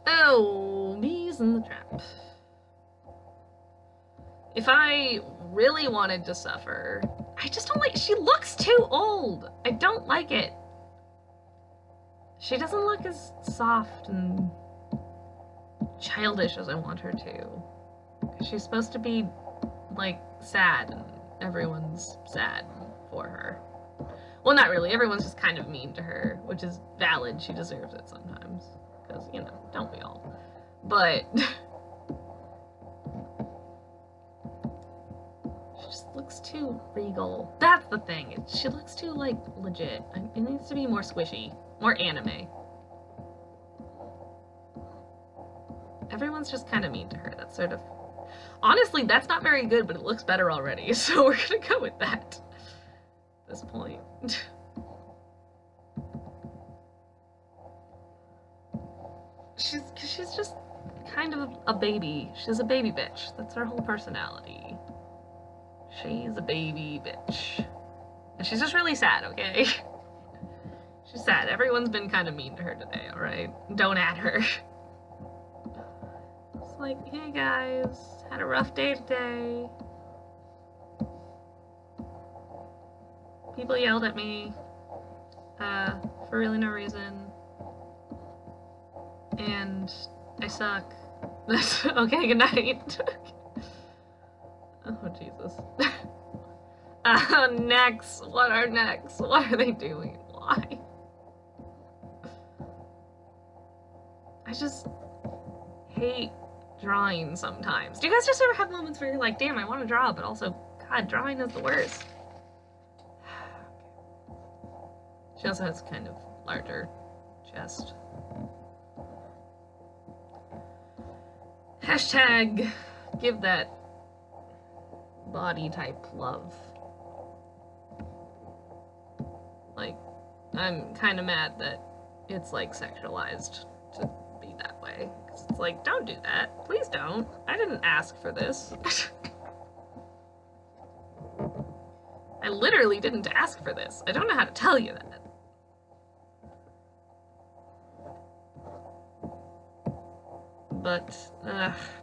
Oh, bees in the trap. If I really wanted to suffer, I just don't like. She looks too old. I don't like it. She doesn't look as soft and childish as I want her to. She's supposed to be, like, sad, and everyone's sad for her. Well, not really. Everyone's just kind of mean to her, which is valid. She deserves it sometimes. Because, you know, don't we all? But she just looks too regal. That's the thing. She looks too, like, legit. It needs to be more squishy. More anime. Everyone's just kind of mean to her. That's sort of... Honestly, that's not very good, but it looks better already. So we're gonna go with that at this point. She's just kind of a baby. She's a baby bitch. That's her whole personality. She's a baby bitch. And she's just really sad, okay? She's sad. Everyone's been kind of mean to her today, alright? Don't at her. It's like, hey guys, had a rough day today. People yelled at me. For really no reason. And I suck. Okay, good night. Oh, Jesus. Necks. What are necks? What are they doing? Why? I just hate drawing sometimes. Do you guys just ever have moments where you're like, damn, I want to draw, but also, God, drawing is the worst. She also has kind of larger chest. Hashtag give that body type love. Like, I'm kind of mad that it's like sexualized to be that way. It's like, don't do that. Please don't. I didn't ask for this. I literally didn't ask for this. I don't know how to tell you that. But,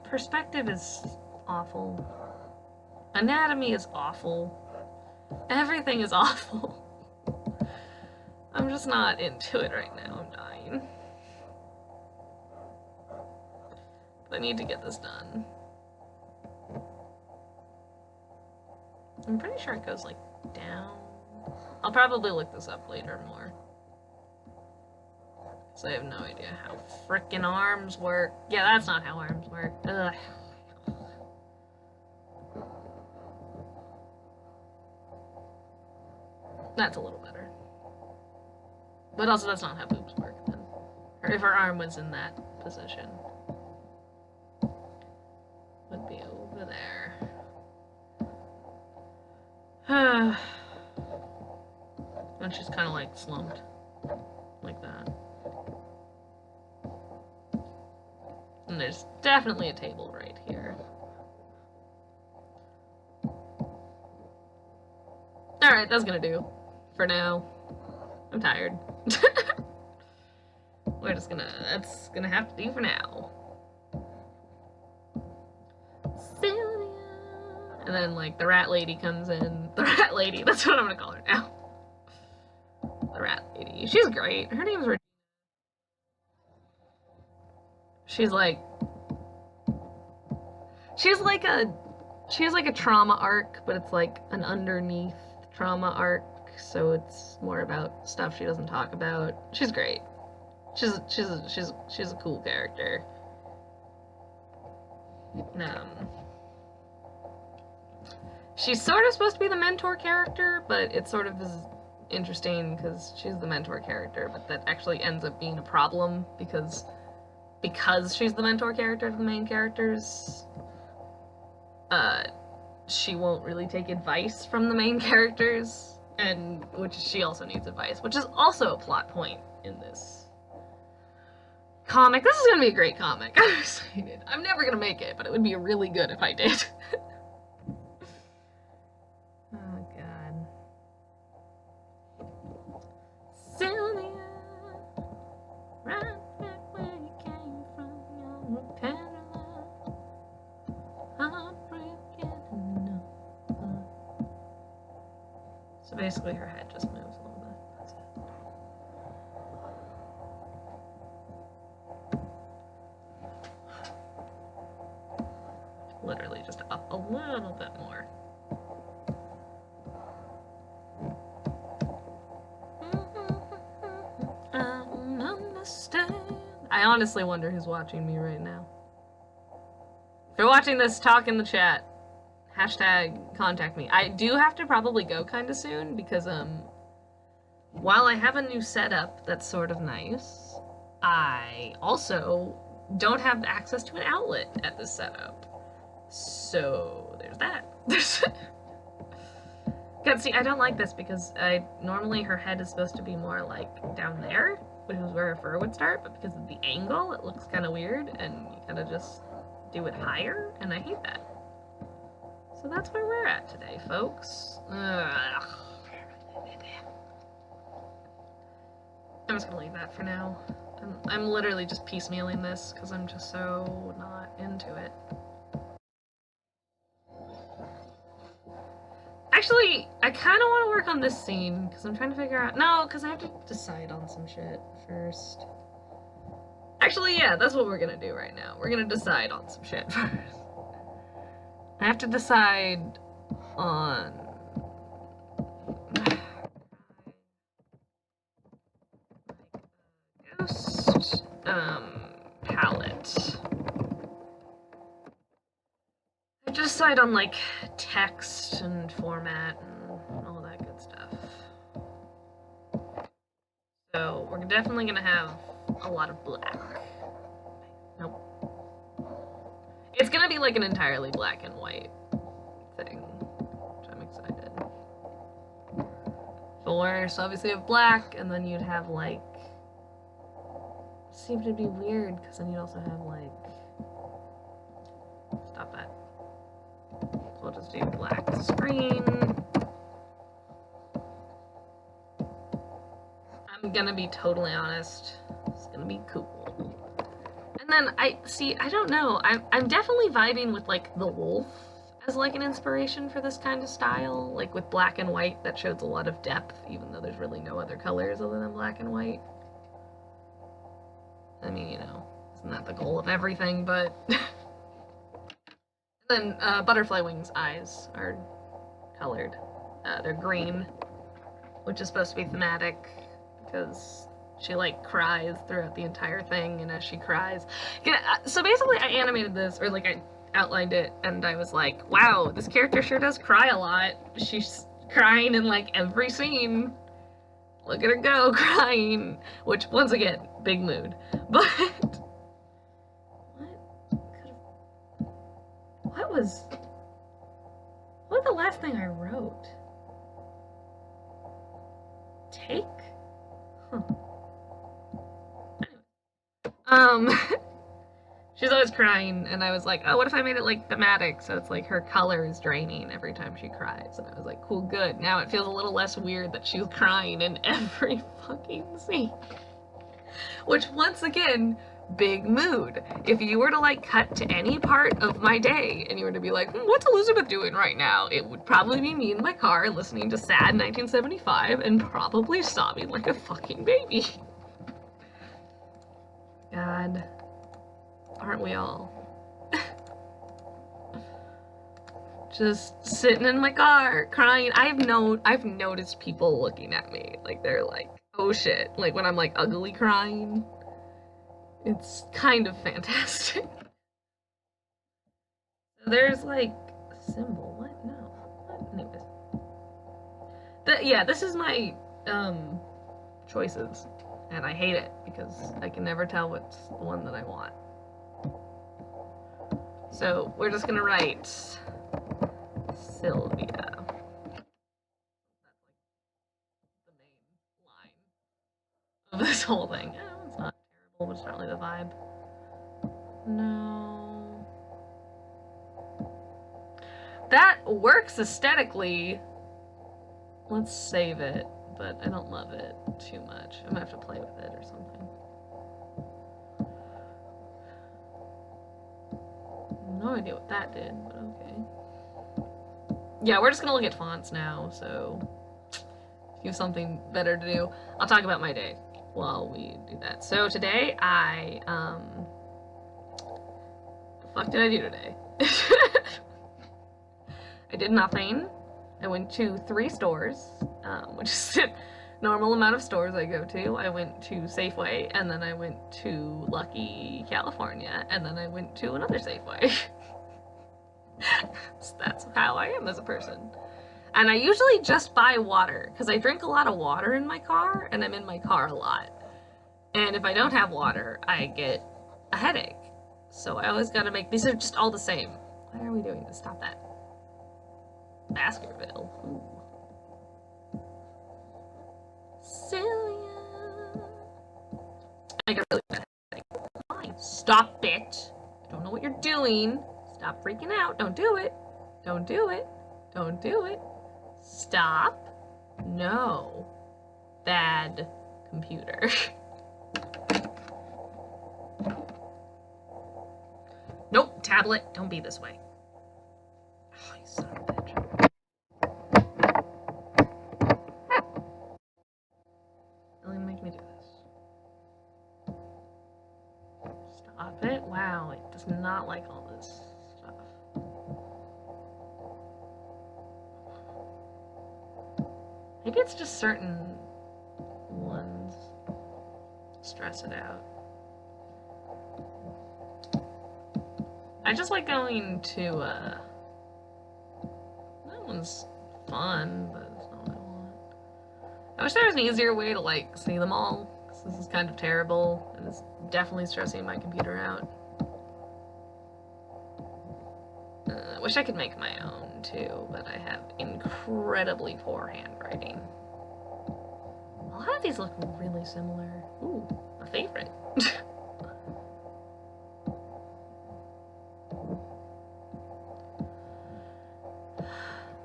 perspective is awful. Anatomy is awful. Everything is awful. I'm just not into it right now. I'm dying. But I need to get this done. I'm pretty sure it goes, like, down. I'll probably look this up later more. So I have no idea how frickin' arms work. Yeah, that's not how arms work. Ugh. That's a little better. But also, that's not how boobs work then. Or if her arm was in that position. Would be over there. And she's kind of like slumped. Like that. And there's definitely a table right here. Alright, that's gonna do. For now. I'm tired. We're just gonna, that's gonna have to do for now. Sylvia. And then, like, the rat lady comes in. The rat lady, that's what I'm gonna call her now. The rat lady. She's great. Her name's Regina. She's like a trauma arc, but it's like an underneath trauma arc, so it's more about stuff she doesn't talk about. She's great. She's a cool character. She's sort of supposed to be the mentor character, but it sort of is interesting because she's the mentor character, but that actually ends up being a problem because she's the mentor character to the main characters. She won't really take advice from the main characters, and which she also needs advice, which is also a plot point in this comic. This is gonna be a great comic. I'm excited. I'm never gonna make it, but it would be really good if I did. Oh god. Sylvia, right back where you came from, your tender love, heartbreaking enough. So basically her head just moves a little bit. That's it. Literally just up a little bit more. I don't understand. I honestly wonder who's watching me right now. If you're watching this, talk in the chat. Hashtag contact me. I do have to probably go kind of soon because while I have a new setup that's sort of nice, I also don't have access to an outlet at this setup. So there's that. God, see, I don't like this because normally her head is supposed to be more like down there, which is where her fur would start, but because of the angle, it looks kind of weird, and you kind of just do it higher, and I hate that. So that's where we're at today, folks. Ugh. I'm just gonna leave that for now. I'm literally just piecemealing this because I'm just so not into it. Actually, I kind of want to work on this scene because I'm trying to figure out. No, because I have to decide on some shit first. Actually, yeah, that's what we're gonna do right now. We're gonna decide on some shit first. I have to decide on ghost palette. I have to decide on like text and format and all that good stuff. So we're definitely gonna have a lot of black. Nope. It's gonna be like an entirely black and white thing, which I'm excited for. So obviously you have black, and then you'd have like, seemed to be weird because then you'd also have like, stop that. So we'll just do black screen. I'm gonna be totally honest, it's gonna be cool. And then I don't know, I'm definitely vibing with like the wolf as like an inspiration for this kind of style, like with black and white that shows a lot of depth even though there's really no other colors other than black and white. I mean, you know, isn't that the goal of everything, but then Butterfly Wing's eyes are colored. They're green, which is supposed to be thematic because She like cries throughout the entire thing, and as she cries, yeah. So basically, I animated this, or like I outlined it, and I was like, wow, this character sure does cry a lot. She's crying in like every scene. Look at her go, crying. Which, once again, big mood. But what was the last thing I wrote? Take? Huh. Anyway. She's always crying, and I was like, oh, what if I made it like thematic, so it's like her color is draining every time she cries. And I was like, cool, good. Now it feels a little less weird that she's crying in every fucking scene. Which, once again, big mood. If you were to like cut to any part of my day and you were to be like, what's Elizabeth doing right now? It would probably be me in my car listening to sad 1975 and probably sobbing like a fucking baby. God. Aren't we all? Just sitting in my car, crying. I've noticed people looking at me. Like, they're like, oh shit. Like, when I'm like ugly crying. It's kind of fantastic. There's like a symbol. What? No. What? Anyways. Yeah, this is my choices. And I hate it because I can never tell what's the one that I want. So we're just gonna write Sylvia. That's like the main line of this whole thing. Oh, it's not terrible, but it's not really the vibe. No. That works aesthetically. Let's save it, but I don't love it too much. I'm gonna have to play with it or something. No idea what that did, but okay. Yeah, we're just gonna look at fonts now, so if you have something better to do, I'll talk about my day while we do that. So today the fuck did I do today? I did nothing. I went to 3 stores, which is the normal amount of stores I go to. I went to Safeway, and then I went to Lucky, California, and then I went to another Safeway. So that's how I am as a person. And I usually just buy water, because I drink a lot of water in my car, and I'm in my car a lot. And if I don't have water, I get a headache. So I always gotta make, these are just all the same. Why are we doing this? Stop that. Baskerville. Ooh. Celia. I get really bad headache. Fine. Stop it. I don't know what you're doing. Stop freaking out. Don't do it. Don't do it. Don't do it. Stop. No. Bad computer. Nope. Tablet. Don't be this way. Oh, you son of a bitch. Don't make me do this. Stop it. Wow. It does not like all this stuff. Maybe it's just certain ones stress it out. I just like going to, that one's fun, but it's not what I want. I wish there was an easier way to, like, see them all, because this is kind of terrible, and it's definitely stressing my computer out. I wish I could make my own, too, but I have incredibly poor handwriting. A lot of these look really similar. Ooh, my favorite.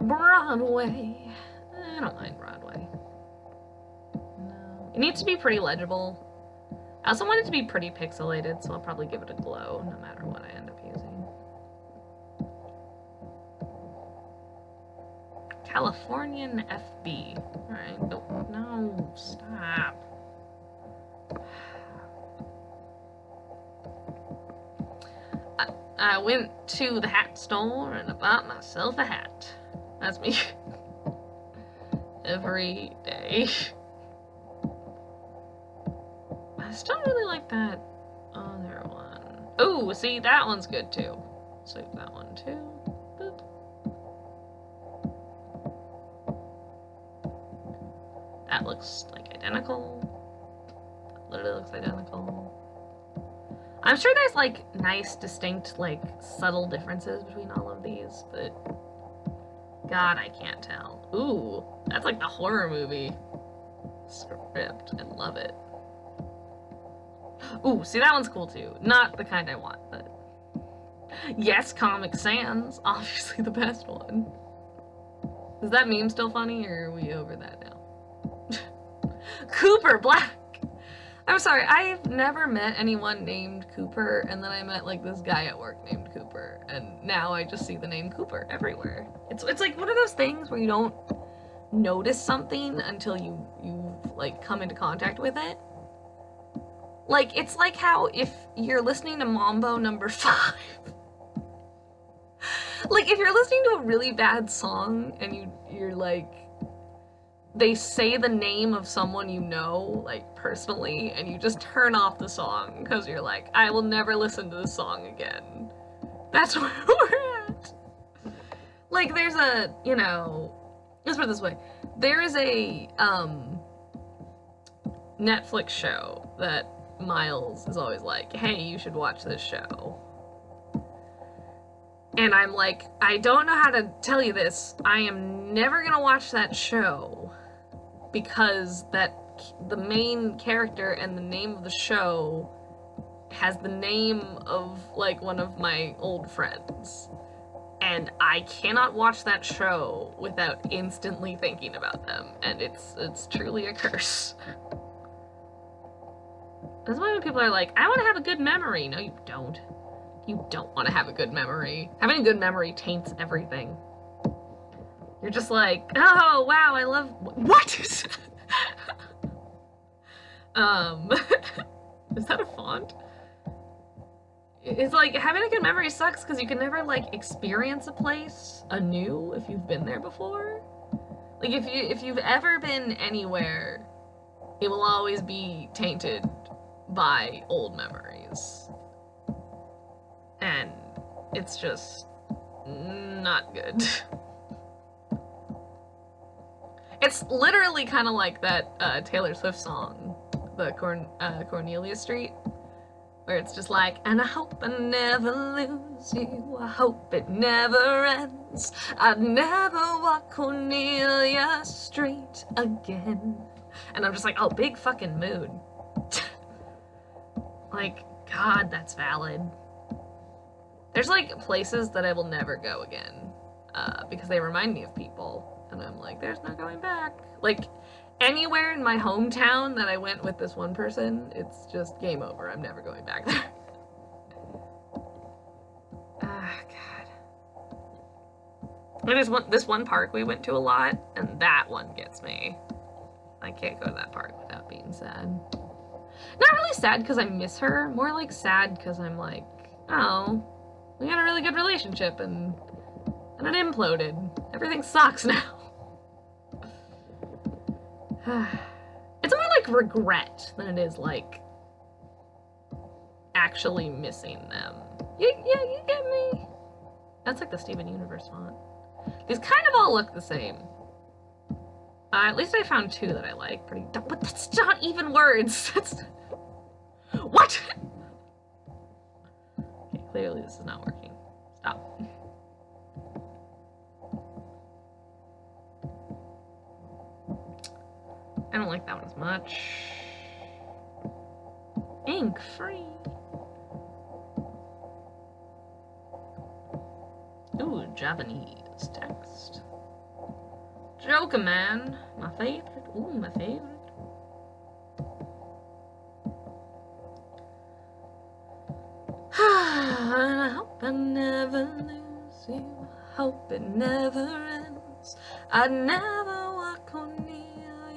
Broadway. I don't mind Broadway. No. It needs to be pretty legible. I also want it to be pretty pixelated, so I'll probably give it a glow no matter what I end up using. Californian FB. Alright, no, stop. I went to the hat store and I bought myself a hat. That's me. Every day. still really like that other one. Oh, see, that one's good too. Save that one too. Boop. That looks like identical. Literally looks identical. I'm sure there's like nice, distinct, like subtle differences between all of these, but God, I can't tell. Ooh, that's like the horror movie script. I love it. Ooh, see, that one's cool too. Not the kind I want, but yes, Comic Sans, obviously the best one. Is that meme still funny, or are we over that now? Cooper Black! I'm sorry, I've never met anyone named Cooper, and then I met like this guy at work named Cooper, and now I just see the name Cooper everywhere. It's like one of those things where you don't notice something until you like come into contact with it. Like, it's like how if you're listening to Mambo number 5, like if you're listening to a really bad song and you're like, they say the name of someone you know, like, personally, and you just turn off the song because you're like, I will never listen to this song again. That's where we're at. Like, there's a, you know, let's put it this way. There is a, Netflix show that Miles is always like, hey, you should watch this show. And I'm like, I don't know how to tell you this. I am never gonna watch that show. Because the main character and the name of the show has the name of like one of my old friends, and I cannot watch that show without instantly thinking about them, and it's truly a curse. That's why when people are like, I want to have a good memory. No, you don't. You don't want to have a good memory. Having a good memory taints everything. You're just like, oh, wow, I love... What? Is that a font? It's like, having a good memory sucks because you can never, like, experience a place anew if you've been there before. Like, if you've ever been anywhere, it will always be tainted by old memories. And it's just not good. It's literally kind of like that Taylor Swift song, the Cornelia Street, where it's just like, and I hope I never lose you, I hope it never ends, I'd never walk Cornelia Street again. And I'm just like, oh, big fucking mood. Like, God, that's valid. There's like places that I will never go again, because they remind me of people. And I'm like, there's no going back. Like, anywhere in my hometown that I went with this one person, it's just game over. I'm never going back there. Ah, God. There's this one park we went to a lot, and that one gets me. I can't go to that park without being sad. Not really sad because I miss her, more like sad because I'm like, oh, we had a really good relationship, and it imploded. Everything sucks now. It's more like regret than it is like actually missing them. Yeah, you get me? That's like the Steven Universe font. These kind of all look the same. At least I found two that I like. Pretty dumb, but that's not even words. That's... What? Okay, clearly this is not working. Stop. I don't like that one as much. Ink free. Ooh, Japanese text. Joker Man, my favorite. Ooh, my favorite. I hope I never lose you. Hope it never ends. I'd never walk on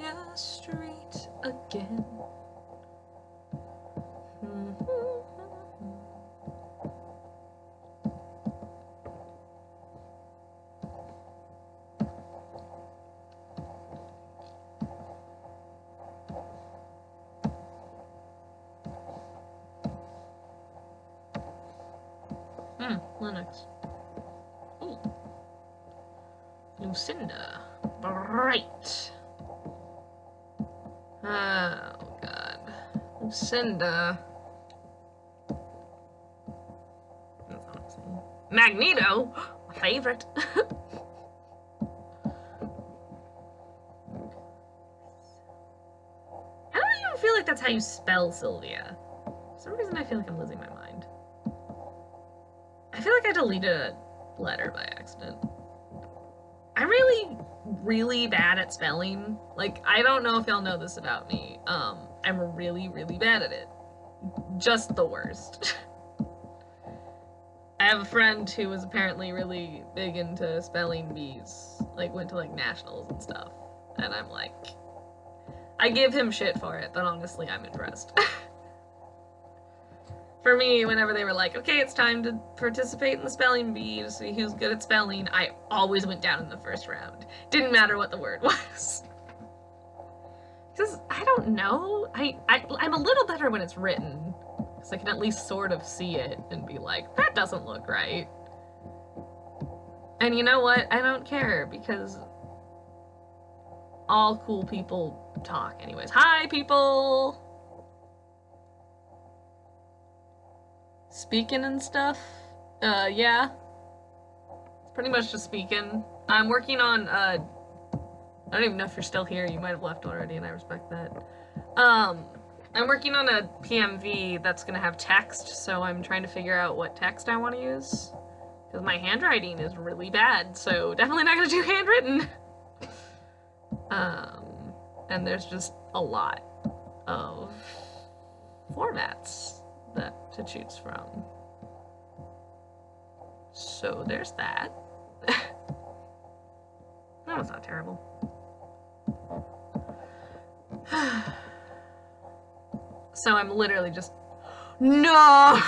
your street again. Linux. Ooh. Lucinda. Bright. Oh, God. Lucinda. That's not what I'm saying. Magneto! My favorite. I don't even feel like that's how you spell Sylvia. For some reason I feel like I'm losing my mind. I feel like I deleted a letter by accident. I'm really bad at spelling. Like, I don't know if y'all know this about me. I'm really bad at it. Just the worst. I have a friend who was apparently really big into spelling bees. Like, went to, like, nationals and stuff. And I'm like... I give him shit for it, but honestly, I'm impressed. For me, whenever they were like, okay, it's time to participate in the spelling bee to see who's good at spelling, I always went down in the first round. Didn't matter what the word was. Because, I don't know, I'm a little better when it's written. Because I can at least sort of see it and be like, that doesn't look right. And you know what? I don't care, because all cool people talk anyways. Hi, people! Speaking and stuff? Yeah. It's pretty much just speaking. I'm working on, I don't even know if you're still here. You might have left already, and I respect that. I'm working on a PMV that's gonna have text, so I'm trying to figure out what text I want to use. Because my handwriting is really bad, so definitely not gonna do handwritten. And there's just a lot of formats to choose from. So there's that. That was not terrible. So I'm literally just... No!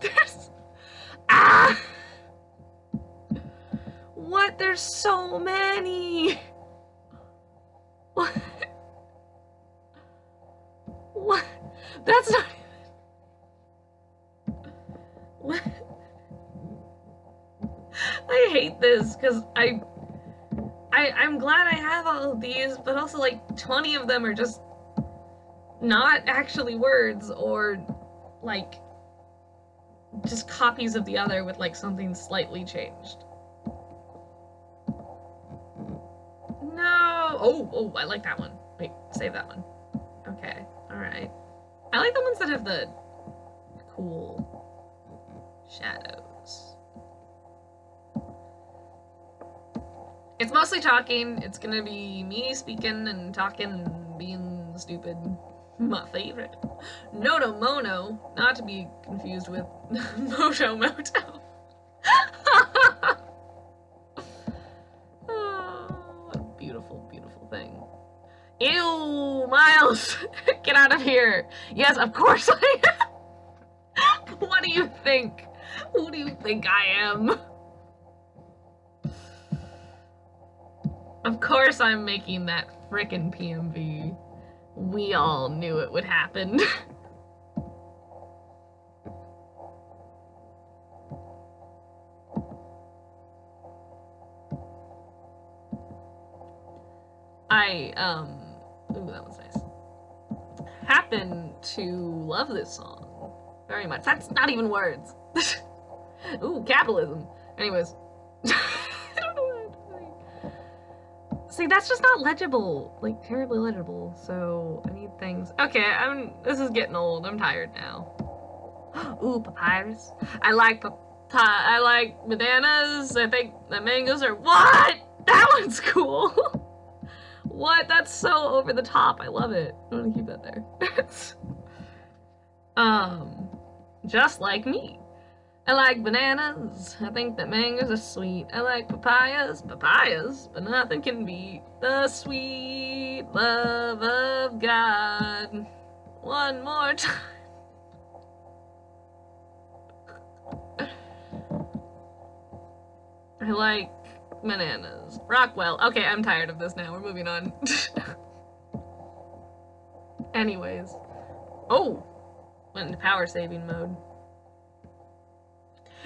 There's... Ah! What? There's so many! What? What? That's not... What? I hate this, because I'm glad I have all of these, but also, like, 20 of them are just not actually words, or, like, just copies of the other with, like, something slightly changed. No! Oh, I like that one. Wait, save that one. Okay, alright. I like the ones that have the cool shadows. It's mostly talking. It's gonna be me speaking and talking and being stupid. My favorite. Noto Mono, not to be confused with Moto Moto. Oh, what a beautiful, beautiful thing. Ew, Miles, get out of here. Yes, of course I am. What do you think? Who do you think I am? Of course I'm making that frickin' PMV. We all knew it would happen. Ooh, that was nice. Happen to love this song very much. That's not even words. Ooh, capitalism. Anyways. I don't know what I'm doing. See, that's just not legible. Like, terribly legible. So, I need things. Okay, this is getting old. I'm tired now. Ooh, papyrus. I like bananas. I think the mangoes are... What? That one's cool. What? That's so over the top. I love it. I'm gonna keep that there. Just like me. I like bananas. I think that mangoes are sweet. I like papayas, but nothing can beat the sweet love of God. One more time. I like bananas. Rockwell. Okay, I'm tired of this now. We're moving on. Anyways. Oh! Went into power saving mode.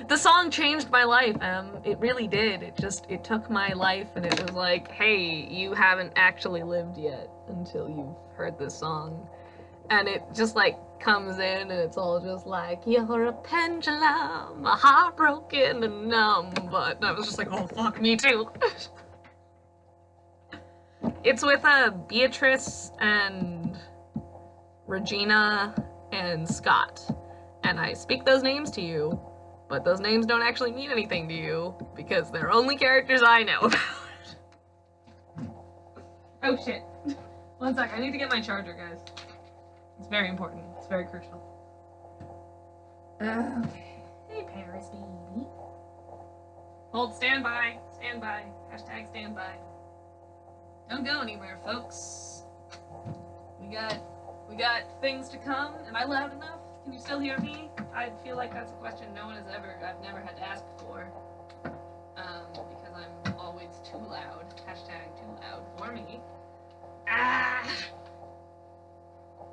The song changed my life, it really did. It took my life and it was like, hey, you haven't actually lived yet until you've heard this song. And it just like comes in and it's all just like, you're a pendulum, a heart broken and numb. But I was just like, oh fuck, me too. It's with Beatrice and Regina and Scott. And I speak those names to you, but those names don't actually mean anything to you because they're only characters I know about. Oh shit. One sec, I need to get my charger, guys. It's very important. It's very crucial. Okay. Hey, Paris, baby. Hold, stand by. Stand by. Hashtag stand by. Don't go anywhere, folks. We got things to come. Am I loud enough? Can you still hear me? I feel like that's a question I've never had to ask before. Because I'm always too loud. Hashtag too loud for me. Ah!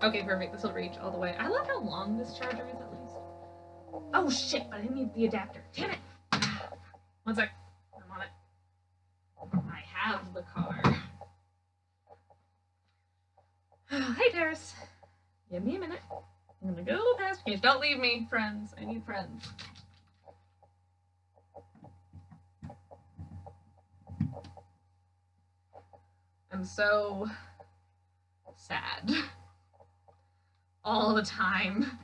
Okay, perfect. This will reach all the way. I love how long this charger is, at least. Oh shit, but I didn't need the adapter. Damn it! One sec. I'm on it. I have the car. Hey, Paris. Give me a minute. I'm gonna go past case. Don't leave me, friends. I need friends. I'm so sad. All the time.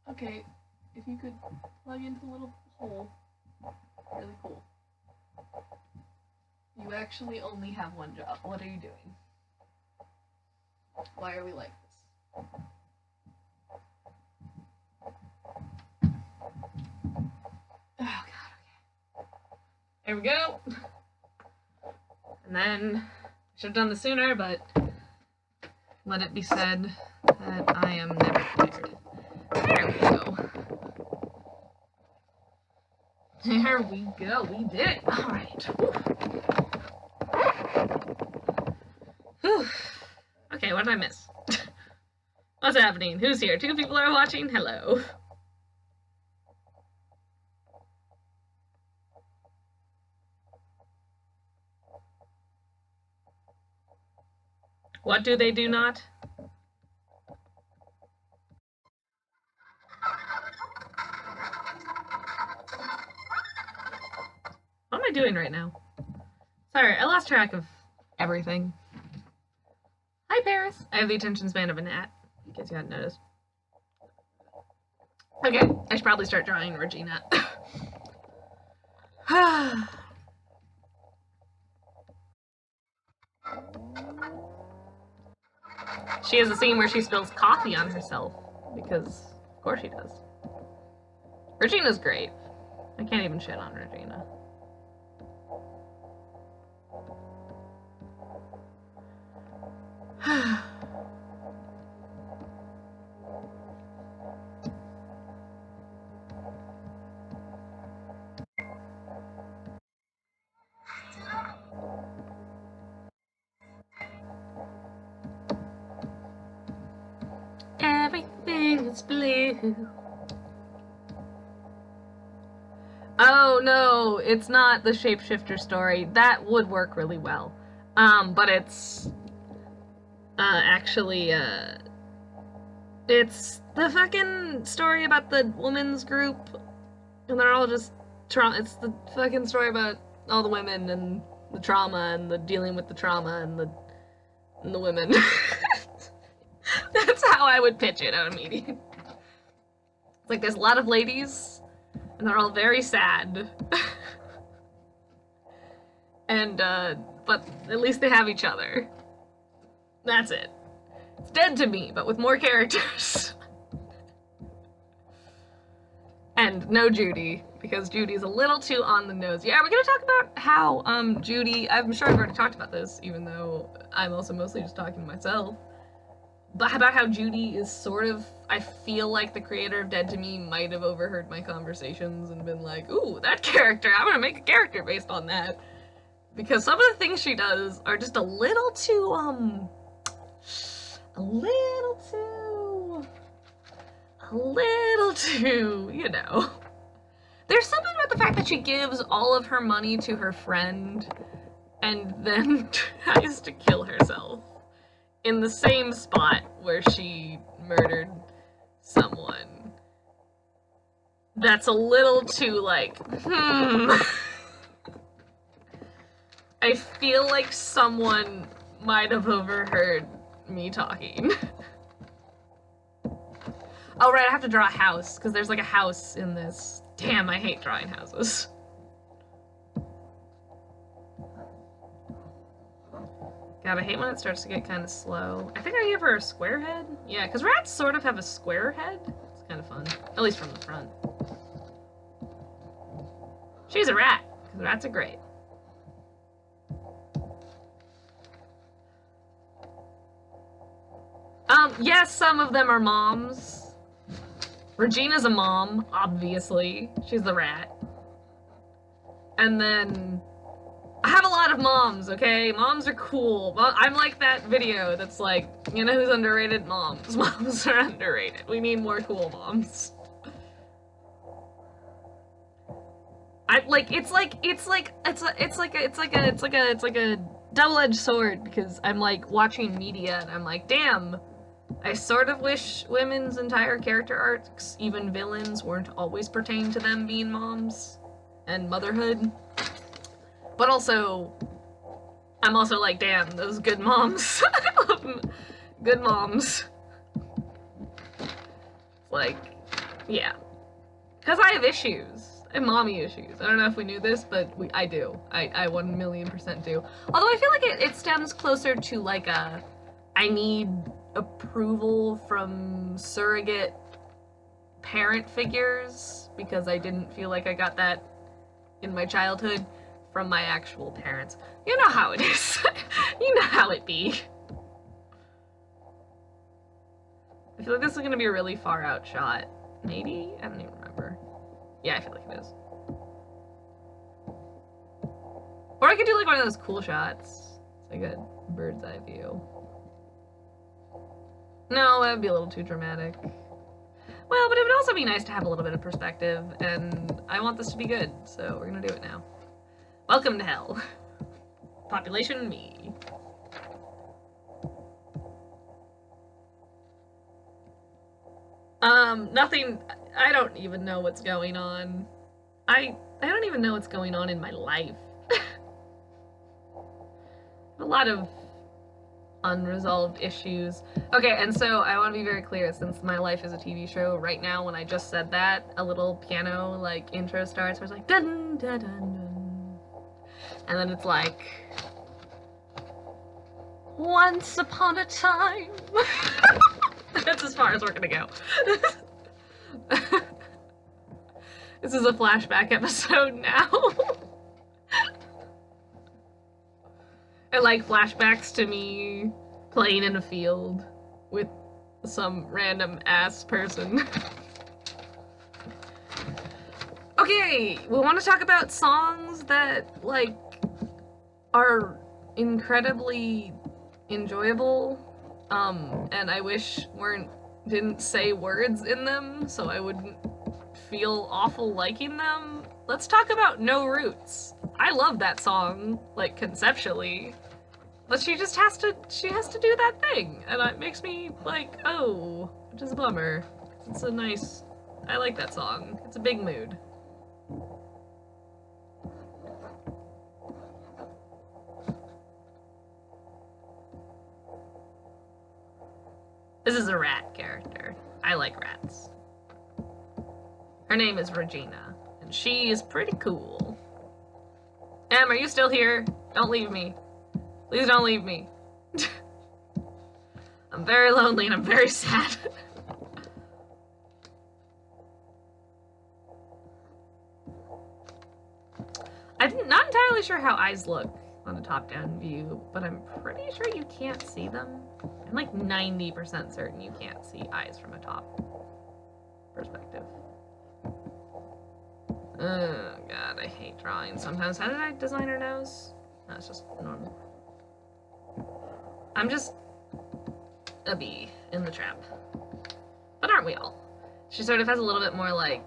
Okay, if you could plug into the little hole. Really cool. You actually only have one job. What are you doing? Why are we like this? Oh god, okay. There we go. And then, I should have done this sooner, but let it be said that I am never prepared. There we go. There we go. We did it. All right. Whew. Okay, what did I miss? What's happening? Who's here? 2 people are watching? Hello. What do they do not? What am I doing right now? Sorry, I lost track of everything. Hi, Paris. I have the attention span of a gnat, in case you hadn't noticed. Okay, I should probably start drawing Regina. She has a scene where she spills coffee on herself, because of course she does. Regina's great. I can't even shit on Regina. Everything is blue. Oh no, it's not the shapeshifter story. That would work really well. But it's actually it's the fucking story about the women's group, and they're all just it's the fucking story about all the women and the trauma and the dealing with the trauma and the women. That's how I would pitch it at a meeting. It's like there's a lot of ladies, and they're all very sad. And, but at least they have each other. That's it. It's Dead to Me, but with more characters. And no Judy, because Judy's a little too on the nose. Yeah, we're gonna talk about how, Judy, I'm sure I've already talked about this, even though I'm also mostly just talking to myself. But about how Judy is sort of, I feel like the creator of Dead to Me might have overheard my conversations and been like, ooh, that character, I'm gonna make a character based on that. because some of the things she does are just a little too, you know. There's something about the fact that she gives all of her money to her friend and then tries to kill herself in the same spot where she murdered someone. That's a little too, like, I feel like someone might have overheard me talking. Oh, right, I have to draw a house, because there's like a house in this. Damn, I hate drawing houses. God, I hate when it starts to get kind of slow. I think I gave her a square head. Yeah, because rats sort of have a square head. It's kind of fun, at least from the front. She's a rat, because rats are great. Yes, some of them are moms. Regina's a mom, obviously. She's the rat. And then I have a lot of moms, okay? Moms are cool. I'm like that video that's like, you know who's underrated? Moms. Moms are underrated. We need more cool moms. It's like a double-edged sword, because I'm like watching media and I'm like, damn, I sort of wish women's entire character arcs, even villains, weren't always pertaining to them being moms and motherhood. But also, I'm also like, damn, those good moms. I love them. Good moms. Like, yeah. Because I have issues. I have mommy issues. I don't know if we knew this, but I do. I 1,000,000% do. Although I feel like it stems closer to like a, I need approval from surrogate parent figures, because I didn't feel like I got that in my childhood from my actual parents. You know how it is. You know how it be. I feel like this is gonna be a really far out shot. Maybe? I don't even remember. Yeah, I feel like it is. Or I could do like one of those cool shots. It's like a bird's eye view. No, that would be a little too dramatic. Well, but it would also be nice to have a little bit of perspective, and I want this to be good, so we're gonna do it now. Welcome to hell. Population me. Nothing. I don't even know what's going on. I don't even know what's going on in my life. A lot of unresolved issues. Okay, and so I want to be very clear, since my life is a TV show, right now when I just said that, a little piano like intro starts where it's like dun dun dun dun. And then it's like, once upon a time. That's as far as we're gonna go. This is a flashback episode now. It like flashbacks to me playing in a field with some random ass person. Okay, we want to talk about songs that like are incredibly enjoyable, and I wish didn't say words in them, so I wouldn't feel awful liking them. Let's talk about No Roots. I love that song, like conceptually, but she has to do that thing, and it makes me like, oh, which is a bummer. It's a nice, I like that song. It's a big mood. This is a rat character. I like rats. Her name is Regina, and she is pretty cool. Em, are you still here? Don't leave me. Please don't leave me. I'm very lonely and I'm very sad. I'm not entirely sure how eyes look on a top-down view, but I'm pretty sure you can't see them. I'm like 90% certain you can't see eyes from a top perspective. Oh god, I hate drawing sometimes. How did I design her nose? That's just normal. I'm just a bee in the trap. But aren't we all? She sort of has a little bit more like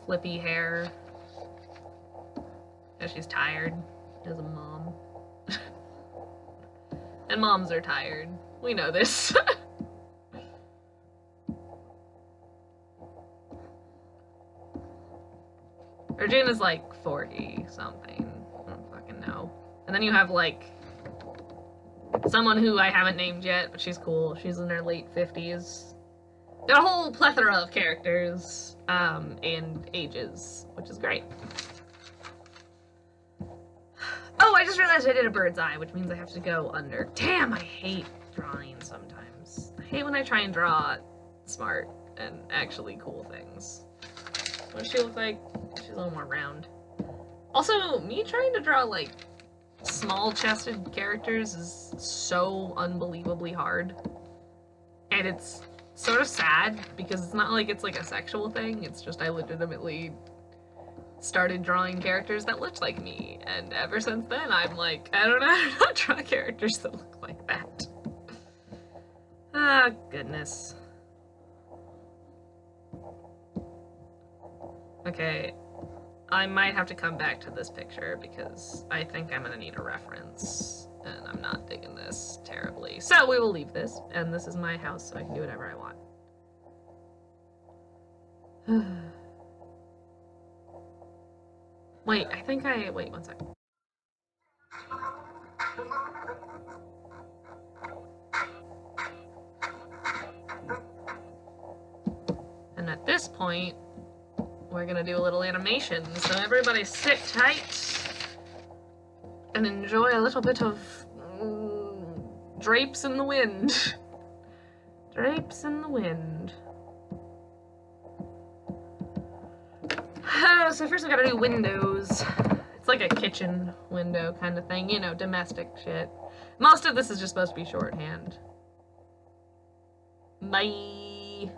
flippy hair. And she's tired as a mom. And moms are tired. We know this. Regina's like 40 something. I don't fucking know. And then you have like someone who I haven't named yet, but she's cool. She's in her late 50s. There are a whole plethora of characters and ages, which is great. Oh, I just realized I did a bird's eye, which means I have to go under. Damn, I hate drawing sometimes. I hate when I try and draw smart and actually cool things. What does she look like? She's a little more round. Also, me trying to draw, like, small-chested characters is so unbelievably hard. And it's sort of sad, because it's not like it's, like, a sexual thing. It's just I legitimately started drawing characters that looked like me. And ever since then, I'm like, I don't know how to draw characters that look like that. Ah, goodness. Okay, I might have to come back to this picture because I think I'm gonna need a reference, and I'm not digging this terribly. So we will leave this, and this is my house, so I can do whatever I want. Wait, I think wait one second. And at this point, we're gonna do a little animation, so everybody sit tight and enjoy a little bit of drapes in the wind. Drapes in the wind. So first we gotta do windows. It's like a kitchen window kind of thing, you know, domestic shit. Most of this is just supposed to be shorthand. Bye.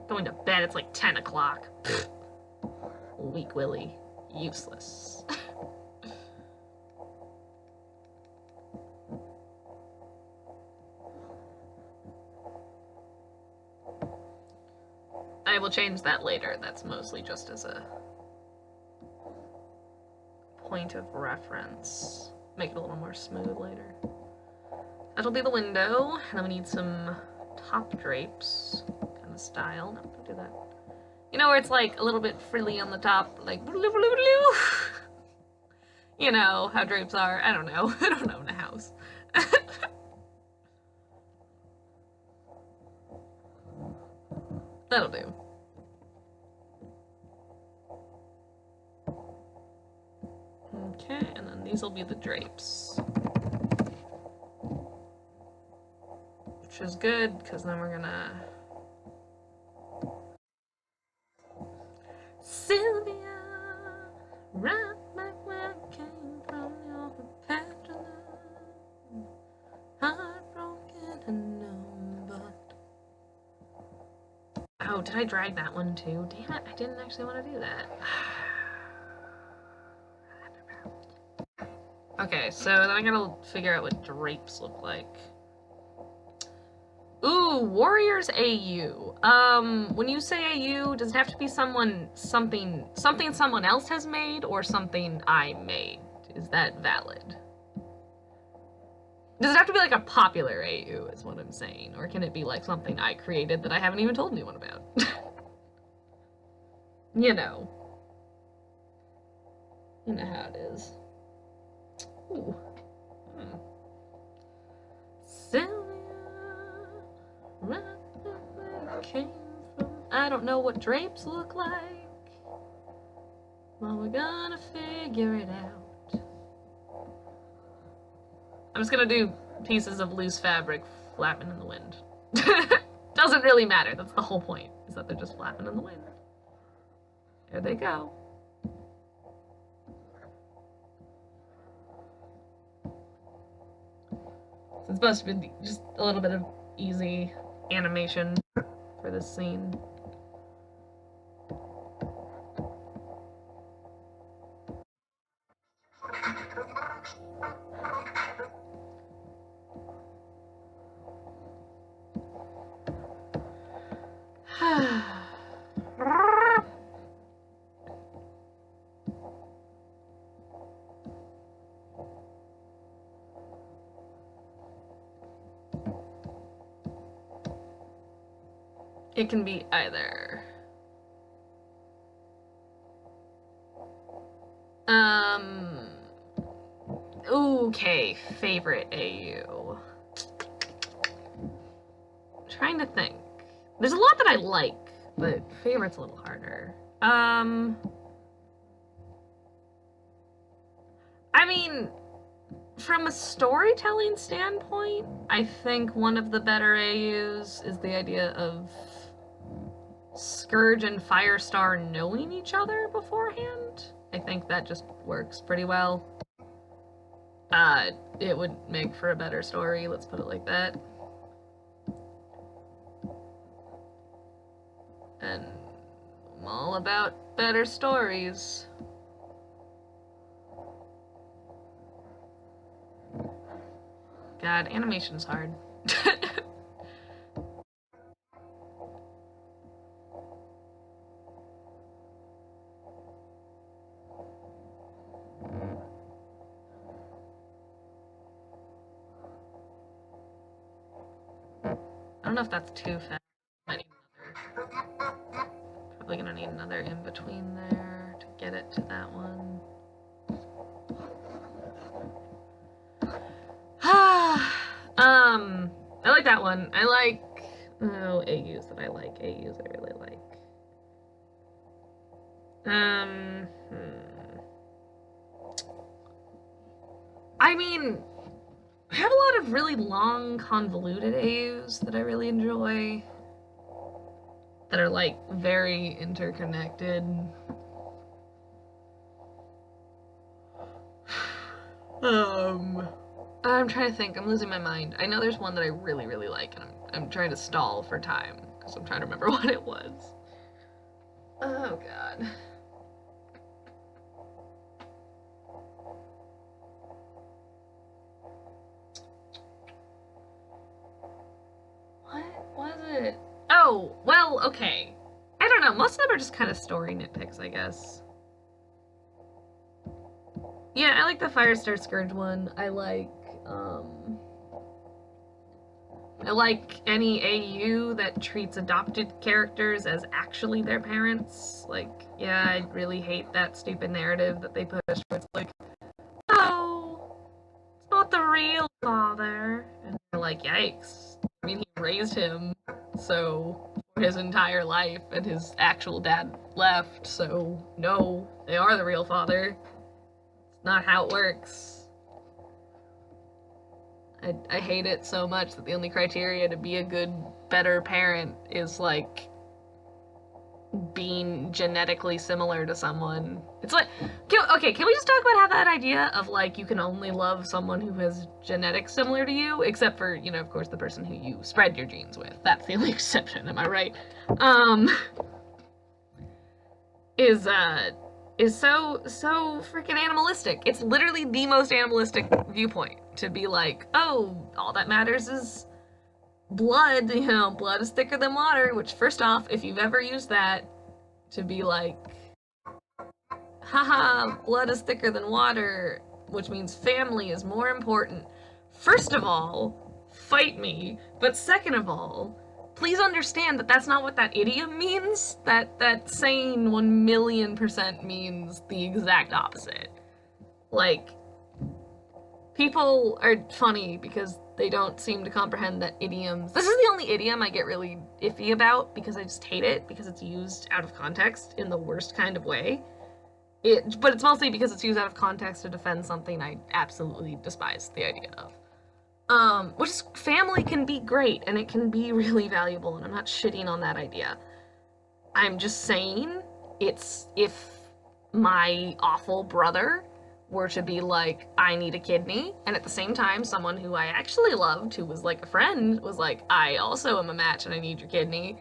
Going to bed, it's like 10 o'clock. Weak Willy. Useless. I will change that later. That's mostly just as a point of reference. Make it a little more smooth later. That'll be the window. And then we need some top drapes. Kind of style. No, don't do that. You know where it's like a little bit frilly on the top, like you know how drapes are. I don't know. I don't own a house. That'll do. Okay, and then these will be the drapes. Which is good, because then we're gonna... Sylvia, right back where I came from, you're prepared to learn. Heartbroken and numb, but... Oh, did I drag that one too? Damn it, I didn't actually want to do that. Okay, so then I gotta figure out what drapes look like. Ooh, Warriors AU. When you say AU, does it have to be something someone else has made or something I made? Is that valid? Does it have to be like a popular AU is what I'm saying, or can it be like something I created that I haven't even told anyone about? You know. You know how it is. Ooh. Right where I came from. I don't know what drapes look like. Well, we're gonna figure it out. I'm just gonna do pieces of loose fabric flapping in the wind. Doesn't really matter. That's the whole point, is that they're just flapping in the wind. There they go. It's supposed to be just a little bit of easy animation for this scene. It can be either. Okay, favorite AU. I'm trying to think. There's a lot that I like, but favorite's a little harder. I mean, from a storytelling standpoint, I think one of the better AUs is the idea of Scourge and Firestar knowing each other beforehand. I think that just works pretty well. It would make for a better story, let's put it like that. And I'm all about better stories. God, animation's hard. I don't know if that's too fast. I need another. Probably gonna need another in between there to get it to that one. I like that one. I like AUs that I like. AUs I really like. I mean, I have a lot of really long, convoluted AUs that I really enjoy. That are, like, very interconnected. I'm trying to think. I'm losing my mind. I know there's one that I really, really like, and I'm trying to stall for time, because I'm trying to remember what it was. Oh, God. What was it? Oh, well, okay. I don't know. Most of them are just kind of story nitpicks, I guess. Yeah, I like the Firestar Scourge one. I like any AU that treats adopted characters as actually their parents. Like, yeah, I really hate that stupid narrative that they push where it's like, oh, it's not the real father. And they're like, yikes. I mean, he raised him, so, for his entire life, and his actual dad left, so, no, they are the real father. It's not how it works. I hate it so much that the only criteria to be a good, better parent is, like, being genetically similar to someone. It's like, okay, can we just talk about how that idea of, like, you can only love someone who has genetics similar to you, except for, you know, of course, the person who you spread your genes with. That's the only exception, am I right? Is so freaking animalistic. It's literally the most animalistic viewpoint to be like, oh, all that matters is blood, you know, blood is thicker than water, which, first off, if you've ever used that to be like, haha, blood is thicker than water, which means family is more important. First of all, fight me, but second of all, please understand that that's not what that idiom means. That saying 1,000,000% means the exact opposite. Like, people are funny because they don't seem to comprehend that idioms. This is the only idiom I get really iffy about because I just hate it because it's used out of context in the worst kind of way. But it's mostly because it's used out of context to defend something I absolutely despise the idea of. Which is, family can be great, and it can be really valuable, and I'm not shitting on that idea. I'm just saying, it's, if my awful brother were to be like, I need a kidney, and at the same time, someone who I actually loved, who was like a friend, was like, I also am a match and I need your kidney,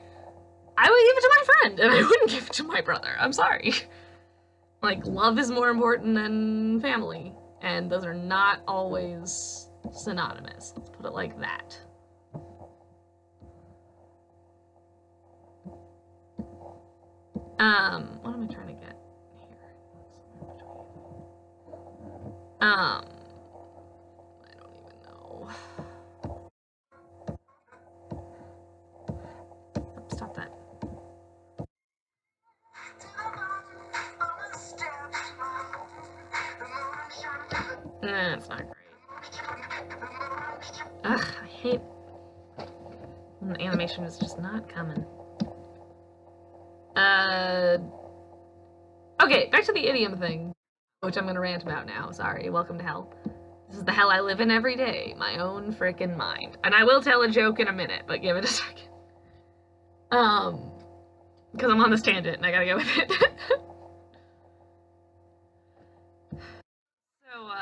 I would give it to my friend, and I wouldn't give it to my brother. I'm sorry. Like, love is more important than family, and those are not always synonymous. Let's put it like that. What am I trying to get here? I don't even know. Stop that. It's not great. Ugh, I hate when the animation is just not coming. Okay, back to the idiom thing, which I'm gonna rant about now. Sorry, welcome to hell. This is the hell I live in every day, my own frickin' mind. And I will tell a joke in a minute, but give it a second. Because I'm on this tangent and I gotta go with it. So,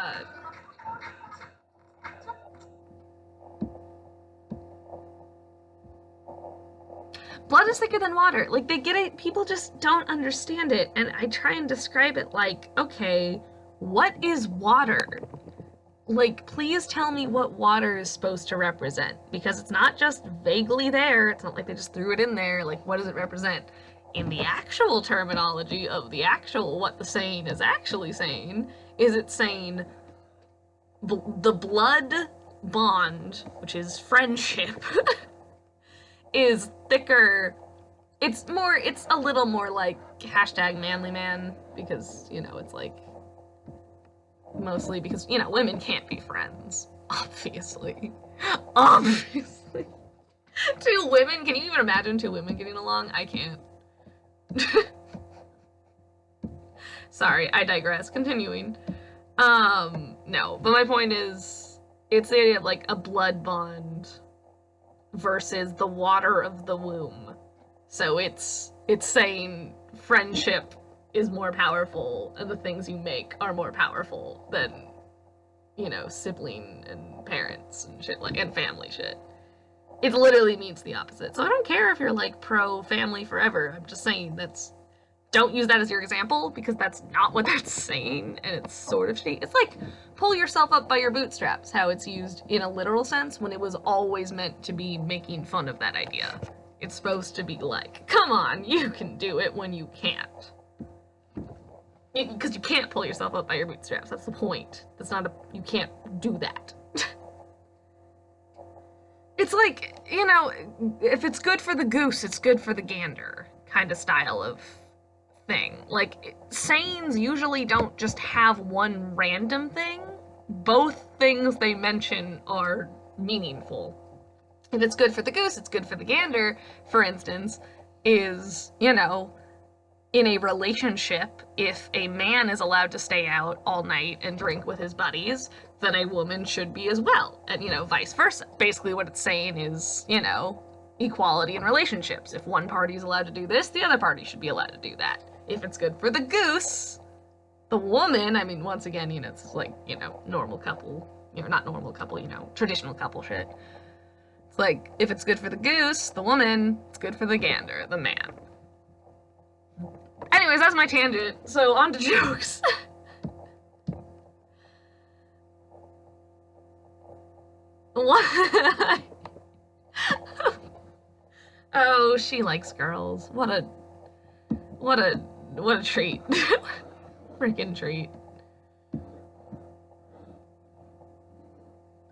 blood is thicker than water. Like, they get it, people just don't understand it. And I try and describe it like, okay, what is water? Like, please tell me what water is supposed to represent. Because it's not just vaguely there. It's not like they just threw it in there. Like, what does it represent? In the actual terminology of the actual what the saying is actually saying, is it saying the blood bond, which is friendship, is thicker. It's a little more like hashtag manly man, because, you know, it's like, mostly because, you know, women can't be friends, obviously. Obviously. Two women, can you even imagine two women getting along? I can't. Sorry, I digress. Continuing. No, but my point is, it's the idea of like a blood bond versus the water of the womb. So it's saying friendship is more powerful and the things you make are more powerful than, you know, sibling and parents and shit, like, and family shit. It literally means the opposite. So I don't care if you're like pro family forever. I'm just saying don't use that as your example, because that's not what that's saying, and it's sort of shitty. It's like pull yourself up by your bootstraps, how it's used in a literal sense when it was always meant to be making fun of that idea. It's supposed to be like, come on, you can do it when you can't. Because you can't pull yourself up by your bootstraps, that's the point. You can't do that. It's like, you know, if it's good for the goose, it's good for the gander kind of style of thing. Like, sayings usually don't just have one random thing. Both things they mention are meaningful. If it's good for the goose, it's good for the gander, for instance, is, you know, in a relationship, if a man is allowed to stay out all night and drink with his buddies, then a woman should be as well, and, you know, vice versa. Basically what it's saying is, you know, equality in relationships. If one party is allowed to do this, the other party should be allowed to do that. If it's good for the goose, the woman, I mean, once again, you know, it's like, you know, normal couple, you know, not normal couple, you know, traditional couple shit. It's like, if it's good for the goose, the woman, it's good for the gander, the man. Anyways, that's my tangent, so on to jokes. What? Oh, she likes girls. What a treat. Freaking treat.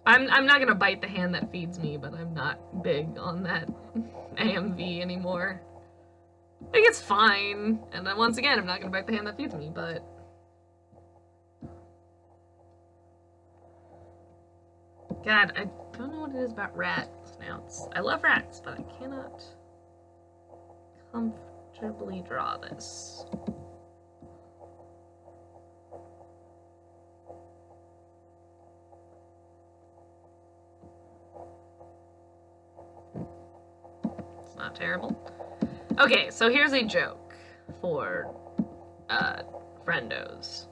I'm not gonna bite the hand that feeds me, but I'm not big on that AMV anymore. I think it's fine, and then once again, I'm not gonna bite the hand that feeds me, but... God, I don't know what it is about rat snouts. I love rats, but I cannot comfortably draw this. It's not terrible. Okay, so here's a joke for friendos.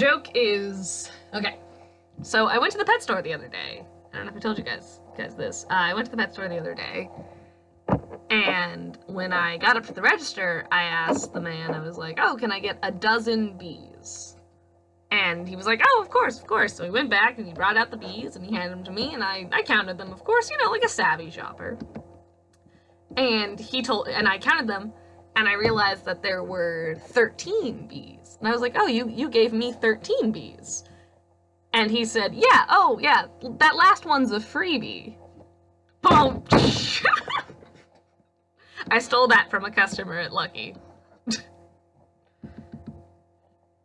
joke is, okay, so I went to the pet store the other day. I don't know if I told you guys this. I went to the pet store the other day, and when I got up to the register, I asked the man, I was like, oh, can I get a dozen bees? And he was like, oh, of course, of course. So he went back and he brought out the bees and he handed them to me, and I counted them, of course, you know, like a savvy shopper. And I counted them, and I realized that there were 13 bees. And I was like, oh, you gave me 13 bees. And he said, yeah, oh, yeah, that last one's a freebie. Boom. I stole that from a customer at Lucky.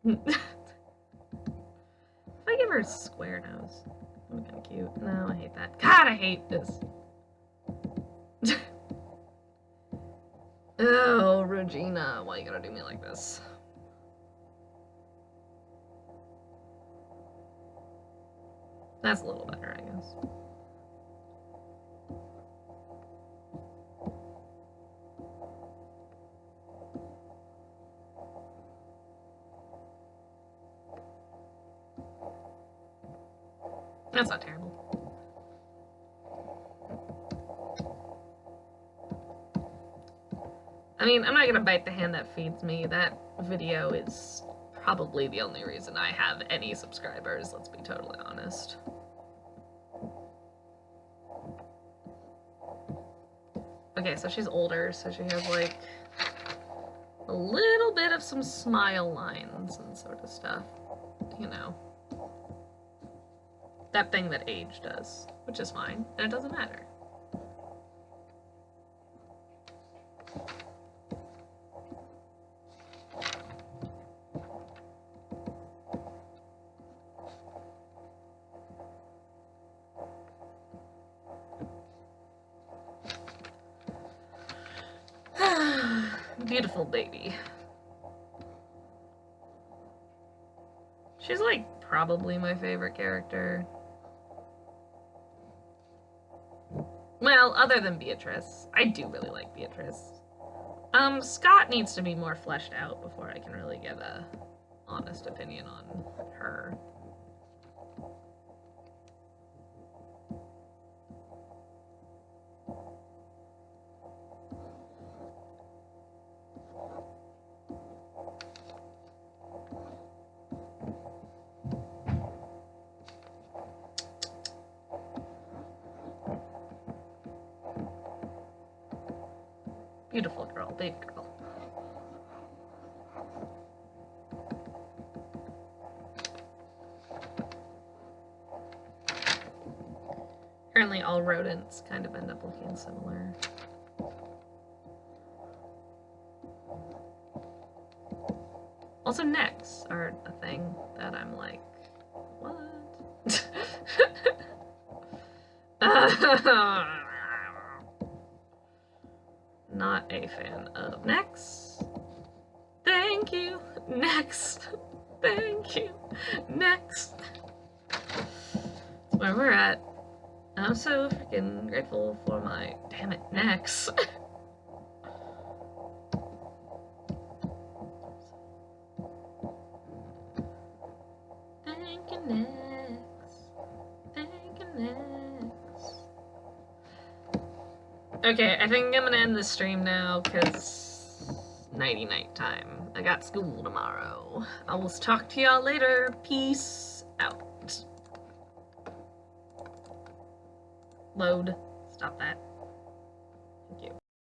If I give her a square nose, that'd be kind of cute. No, I hate that. God, I hate this. Oh, Regina, why you gotta do me like this? That's a little better, I guess. That's not terrible. I mean, I'm not gonna bite the hand that feeds me. That video is probably the only reason I have any subscribers, let's be totally honest. Okay, so she's older, so she has like a little bit of some smile lines and sort of stuff, you know. That thing that age does, which is fine, and it doesn't matter. Beautiful baby. She's like probably my favorite character. Well, other than Beatrice. I do really like Beatrice. Scott needs to be more fleshed out before I can really get a honest opinion on her. Beautiful girl, big girl. Apparently all rodents kind of end up looking similar. Also necks are a thing that I'm like, what? Not a fan of necks. Thank you. Next. Thank you. Next. That's where we're at. I'm so freaking grateful for my, damn it, necks. Thank you, necks. Thank you, necks. Okay, I think I'm gonna end this stream now, because nighty-night time. I got school tomorrow. I will talk to y'all later. Peace out. Load. Stop that.